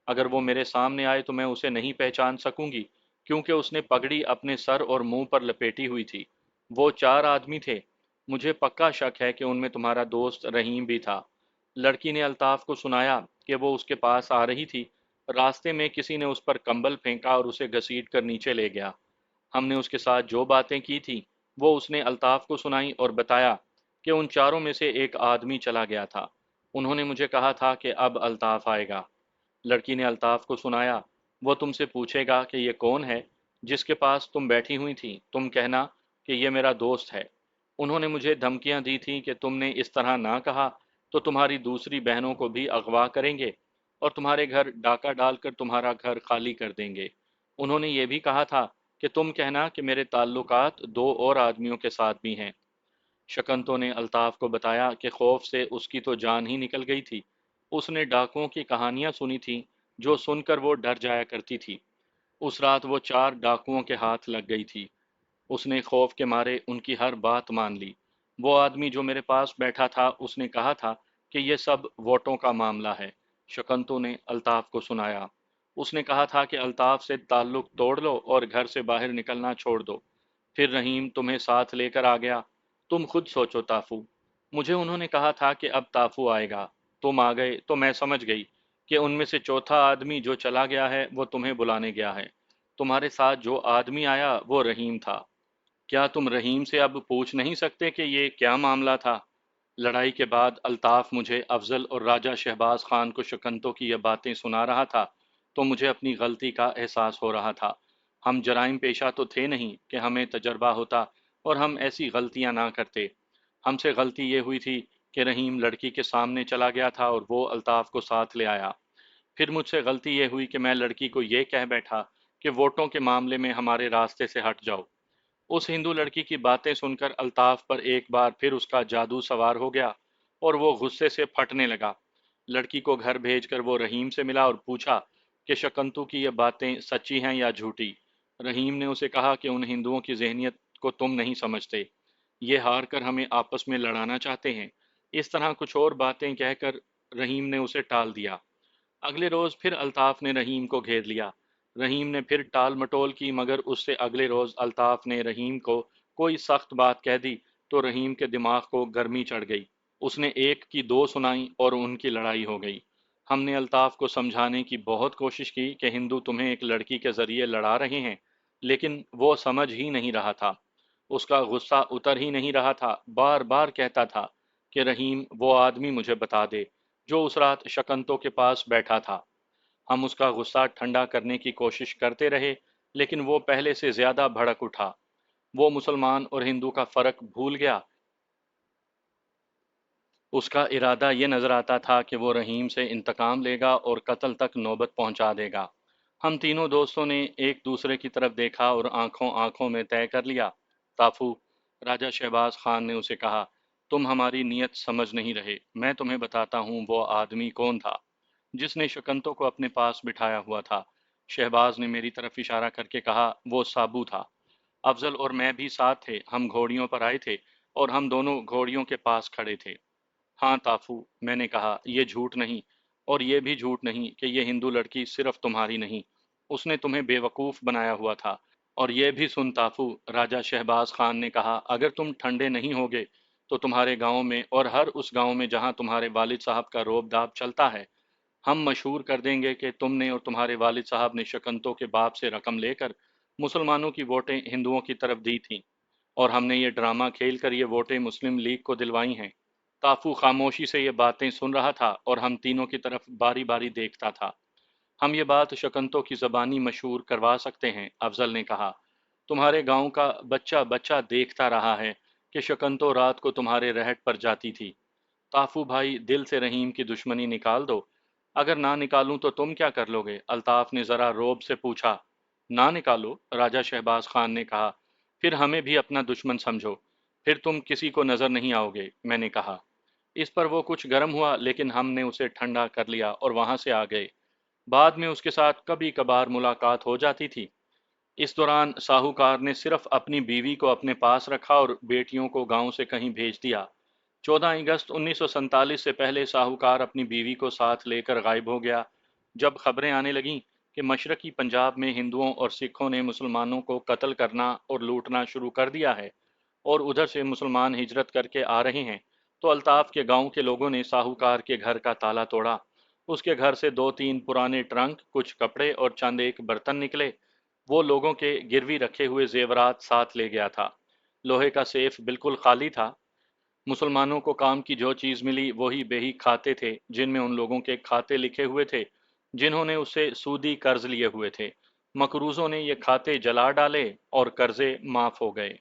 اگر وہ میرے سامنے آئے تو میں اسے نہیں پہچان سکوں گی، کیونکہ اس نے پگڑی اپنے سر اور منہ پر لپیٹی ہوئی تھی۔ وہ چار آدمی تھے، مجھے پکا شک ہے کہ ان میں تمہارا دوست رحیم بھی تھا۔ لڑکی نے الطاف کو سنایا کہ وہ اس کے پاس آ رہی تھی، راستے میں کسی نے اس پر کمبل پھینکا اور اسے گھسیٹ کر نیچے لے گیا۔ ہم نے اس کے ساتھ جو باتیں کی تھی وہ اس نے الطاف کو سنائی اور بتایا کہ ان چاروں میں سے ایک آدمی چلا گیا تھا۔ انہوں نے مجھے کہا تھا کہ اب الطاف آئے گا۔ لڑکی نے الطاف کو سنایا، وہ تم سے پوچھے گا کہ یہ کون ہے جس کے پاس تم بیٹھی ہوئی تھی، تم کہنا کہ یہ میرا دوست ہے۔ انہوں نے مجھے دھمکیاں دی تھیں کہ تم نے اس طرح نہ کہا تو تمہاری دوسری بہنوں کو بھی اغوا کریں گے اور تمہارے گھر ڈاکہ ڈال کر تمہارا گھر خالی کر دیں گے۔ انہوں نے یہ بھی کہا تھا کہ تم کہنا کہ میرے تعلقات دو اور آدمیوں کے ساتھ بھی ہیں۔ شکنتو نے الطاف کو بتایا کہ خوف سے اس کی تو جان ہی نکل گئی تھی۔ اس نے ڈاکوؤں کی کہانیاں سنی تھیں جو سن کر وہ ڈر جایا کرتی تھی۔ اس رات وہ چار ڈاکوؤں کے ہاتھ لگ گئی تھی۔ اس نے خوف کے مارے ان کی ہر بات مان لی۔ وہ آدمی جو میرے پاس بیٹھا تھا اس نے کہا تھا کہ یہ سب ووٹوں کا معاملہ ہے۔ شکنتو نے الطاف کو سنایا۔ اس نے کہا تھا کہ الطاف سے تعلق توڑ لو اور گھر سے باہر نکلنا چھوڑ دو۔ پھر رحیم تمہیں ساتھ لے کر آ گیا۔ تم خود سوچو تافو۔ مجھے انہوں نے کہا تھا کہ اب تافو آئے گا۔ تم آ گئے تو میں سمجھ گئی کہ ان میں سے چوتھا آدمی جو چلا گیا ہے وہ تمہیں بلانے گیا ہے۔ تمہارے ساتھ جو آدمی آیا وہ رحیم تھا۔ کیا تم رحیم سے اب پوچھ نہیں سکتے کہ یہ کیا معاملہ تھا؟ لڑائی کے بعد الطاف مجھے افضل اور راجہ شہباز خان کو شکنتو کی یہ باتیں سنا رہا تھا تو مجھے اپنی غلطی کا احساس ہو رہا تھا۔ ہم جرائم پیشہ تو تھے نہیں کہ ہمیں تجربہ ہوتا اور ہم ایسی غلطیاں نہ کرتے۔ ہم سے غلطی یہ ہوئی تھی کہ رحیم لڑکی کے سامنے چلا گیا تھا اور وہ الطاف کو ساتھ لے آیا۔ پھر مجھ سے غلطی یہ ہوئی کہ میں لڑکی کو یہ کہہ بیٹھا کہ ووٹوں کے معاملے میں ہمارے راستے سے ہٹ جاؤ۔ اس ہندو لڑکی کی باتیں سن کر الطاف پر ایک بار پھر اس کا جادو سوار ہو گیا اور وہ غصے سے پھٹنے لگا۔ لڑکی کو گھر بھیج کر وہ رحیم سے ملا اور پوچھا کہ شکنتو کی یہ باتیں سچی ہیں یا جھوٹی۔ رحیم نے اسے کہا کہ ان ہندوؤں کی ذہنیت کو تم نہیں سمجھتے، یہ ہار کر ہمیں آپس میں لڑانا چاہتے ہیں۔ اس طرح کچھ اور باتیں کہہ کر رحیم نے اسے ٹال دیا۔ اگلے روز پھر الطاف نے رحیم کو گھیر لیا۔ رحیم نے پھر ٹال مٹول کی، مگر اس سے اگلے روز الطاف نے رحیم کو کوئی سخت بات کہہ دی تو رحیم کے دماغ کو گرمی چڑھ گئی۔ اس نے ایک کی دو سنائی اور ان کی لڑائی ہو گئی۔ ہم نے الطاف کو سمجھانے کی بہت کوشش کی کہ ہندو تمہیں ایک لڑکی کے ذریعے لڑا رہے ہیں، لیکن وہ سمجھ ہی نہیں رہا تھا۔ اس کا غصہ اتر ہی نہیں رہا تھا، بار بار کہتا تھا کہ رحیم وہ آدمی مجھے بتا دے جو اس رات شکنتوں کے پاس بیٹھا تھا۔ ہم اس کا غصہ ٹھنڈا کرنے کی کوشش کرتے رہے، لیکن وہ پہلے سے زیادہ بھڑک اٹھا۔ وہ مسلمان اور ہندو کا فرق بھول گیا۔ اس کا ارادہ یہ نظر آتا تھا کہ وہ رحیم سے انتقام لے گا اور قتل تک نوبت پہنچا دے گا۔ ہم تینوں دوستوں نے ایک دوسرے کی طرف دیکھا اور آنکھوں آنکھوں میں طے کر لیا۔ تافو، راجہ شہباز خان نے اسے کہا، تم ہماری نیت سمجھ نہیں رہے۔ میں تمہیں بتاتا ہوں وہ آدمی کون تھا جس نے شکنتوں کو اپنے پاس بٹھایا ہوا تھا۔ شہباز نے میری طرف اشارہ کر کے کہا، وہ سابو تھا۔ افضل اور میں بھی ساتھ تھے، ہم گھوڑیوں پر آئے تھے اور ہم دونوں گھوڑیوں کے پاس کھڑے تھے۔ ہاں تافو، میں نے کہا، یہ جھوٹ نہیں، اور یہ بھی جھوٹ نہیں کہ یہ ہندو لڑکی صرف تمہاری نہیں، اس نے تمہیں بے وقوف بنایا ہوا تھا۔ اور یہ بھی سن تافو، راجہ شہباز خان نے کہا، اگر تم ٹھنڈے نہیں ہوگے تو تمہارے گاؤں میں اور ہر اس گاؤں میں جہاں تمہارے والد صاحب کا روب داب چلتا ہے، ہم مشہور کر دیں گے کہ تم نے اور تمہارے والد صاحب نے شکنتوں کے باپ سے رقم لے کر مسلمانوں کی ووٹیں ہندوؤں کی طرف دی تھیں، اور ہم نے یہ ڈرامہ کھیل کر یہ ووٹیں مسلم لیگ کو دلوائی ہیں۔ تافو خاموشی سے یہ باتیں سن رہا تھا اور ہم تینوں کی طرف باری باری دیکھتا تھا۔ ہم یہ بات شکنتوں کی زبانی مشہور کروا سکتے ہیں، افضل نے کہا۔ تمہارے گاؤں کا بچہ بچہ دیکھتا رہا ہے کہ شکنتوں رات کو تمہارے رہٹ پر جاتی تھی۔ تافو بھائی، دل سے رحیم کی دشمنی نکال دو۔ اگر نہ نکالوں تو تم کیا کر لو گے؟ الطاف نے ذرا روب سے پوچھا۔ نہ نکالو، راجہ شہباز خان نے کہا، پھر ہمیں بھی اپنا دشمن سمجھو، پھر تم کسی کو نظر نہیں آؤ گے، میں نے کہا۔ اس پر وہ کچھ گرم ہوا، لیکن ہم نے اسے ٹھنڈا کر لیا اور وہاں سے آ گئے۔ بعد میں اس کے ساتھ کبھی کبھار ملاقات ہو جاتی تھی۔ اس دوران ساہوکار نے صرف اپنی بیوی کو اپنے پاس رکھا اور بیٹیوں کو گاؤں سے کہیں بھیج دیا۔ 14 اگست 1947 سے پہلے ساہوکار اپنی بیوی کو ساتھ لے کر غائب ہو گیا۔ جب خبریں آنے لگیں کہ مشرقی پنجاب میں ہندوؤں اور سکھوں نے مسلمانوں کو قتل کرنا اور لوٹنا شروع کر دیا ہے اور ادھر سے مسلمان ہجرت کر کے آ رہے ہیں، تو الطاف کے گاؤں کے لوگوں نے ساہوکار کے گھر کا تالا توڑا۔ اس کے گھر سے 2-3 پرانے ٹرنک، کچھ کپڑے اور چند ایک برتن نکلے۔ وہ لوگوں کے گروی رکھے ہوئے زیورات ساتھ لے گیا تھا۔ لوہے کا سیف بالکل خالی تھا۔ مسلمانوں کو کام کی جو چیز ملی وہی بہی کھاتے تھے، جن میں ان لوگوں کے کھاتے لکھے ہوئے تھے جنہوں نے اس سے سودی قرض لیے ہوئے تھے۔ مقروضوں نے یہ کھاتے جلا ڈالے اور قرضے معاف ہو گئے۔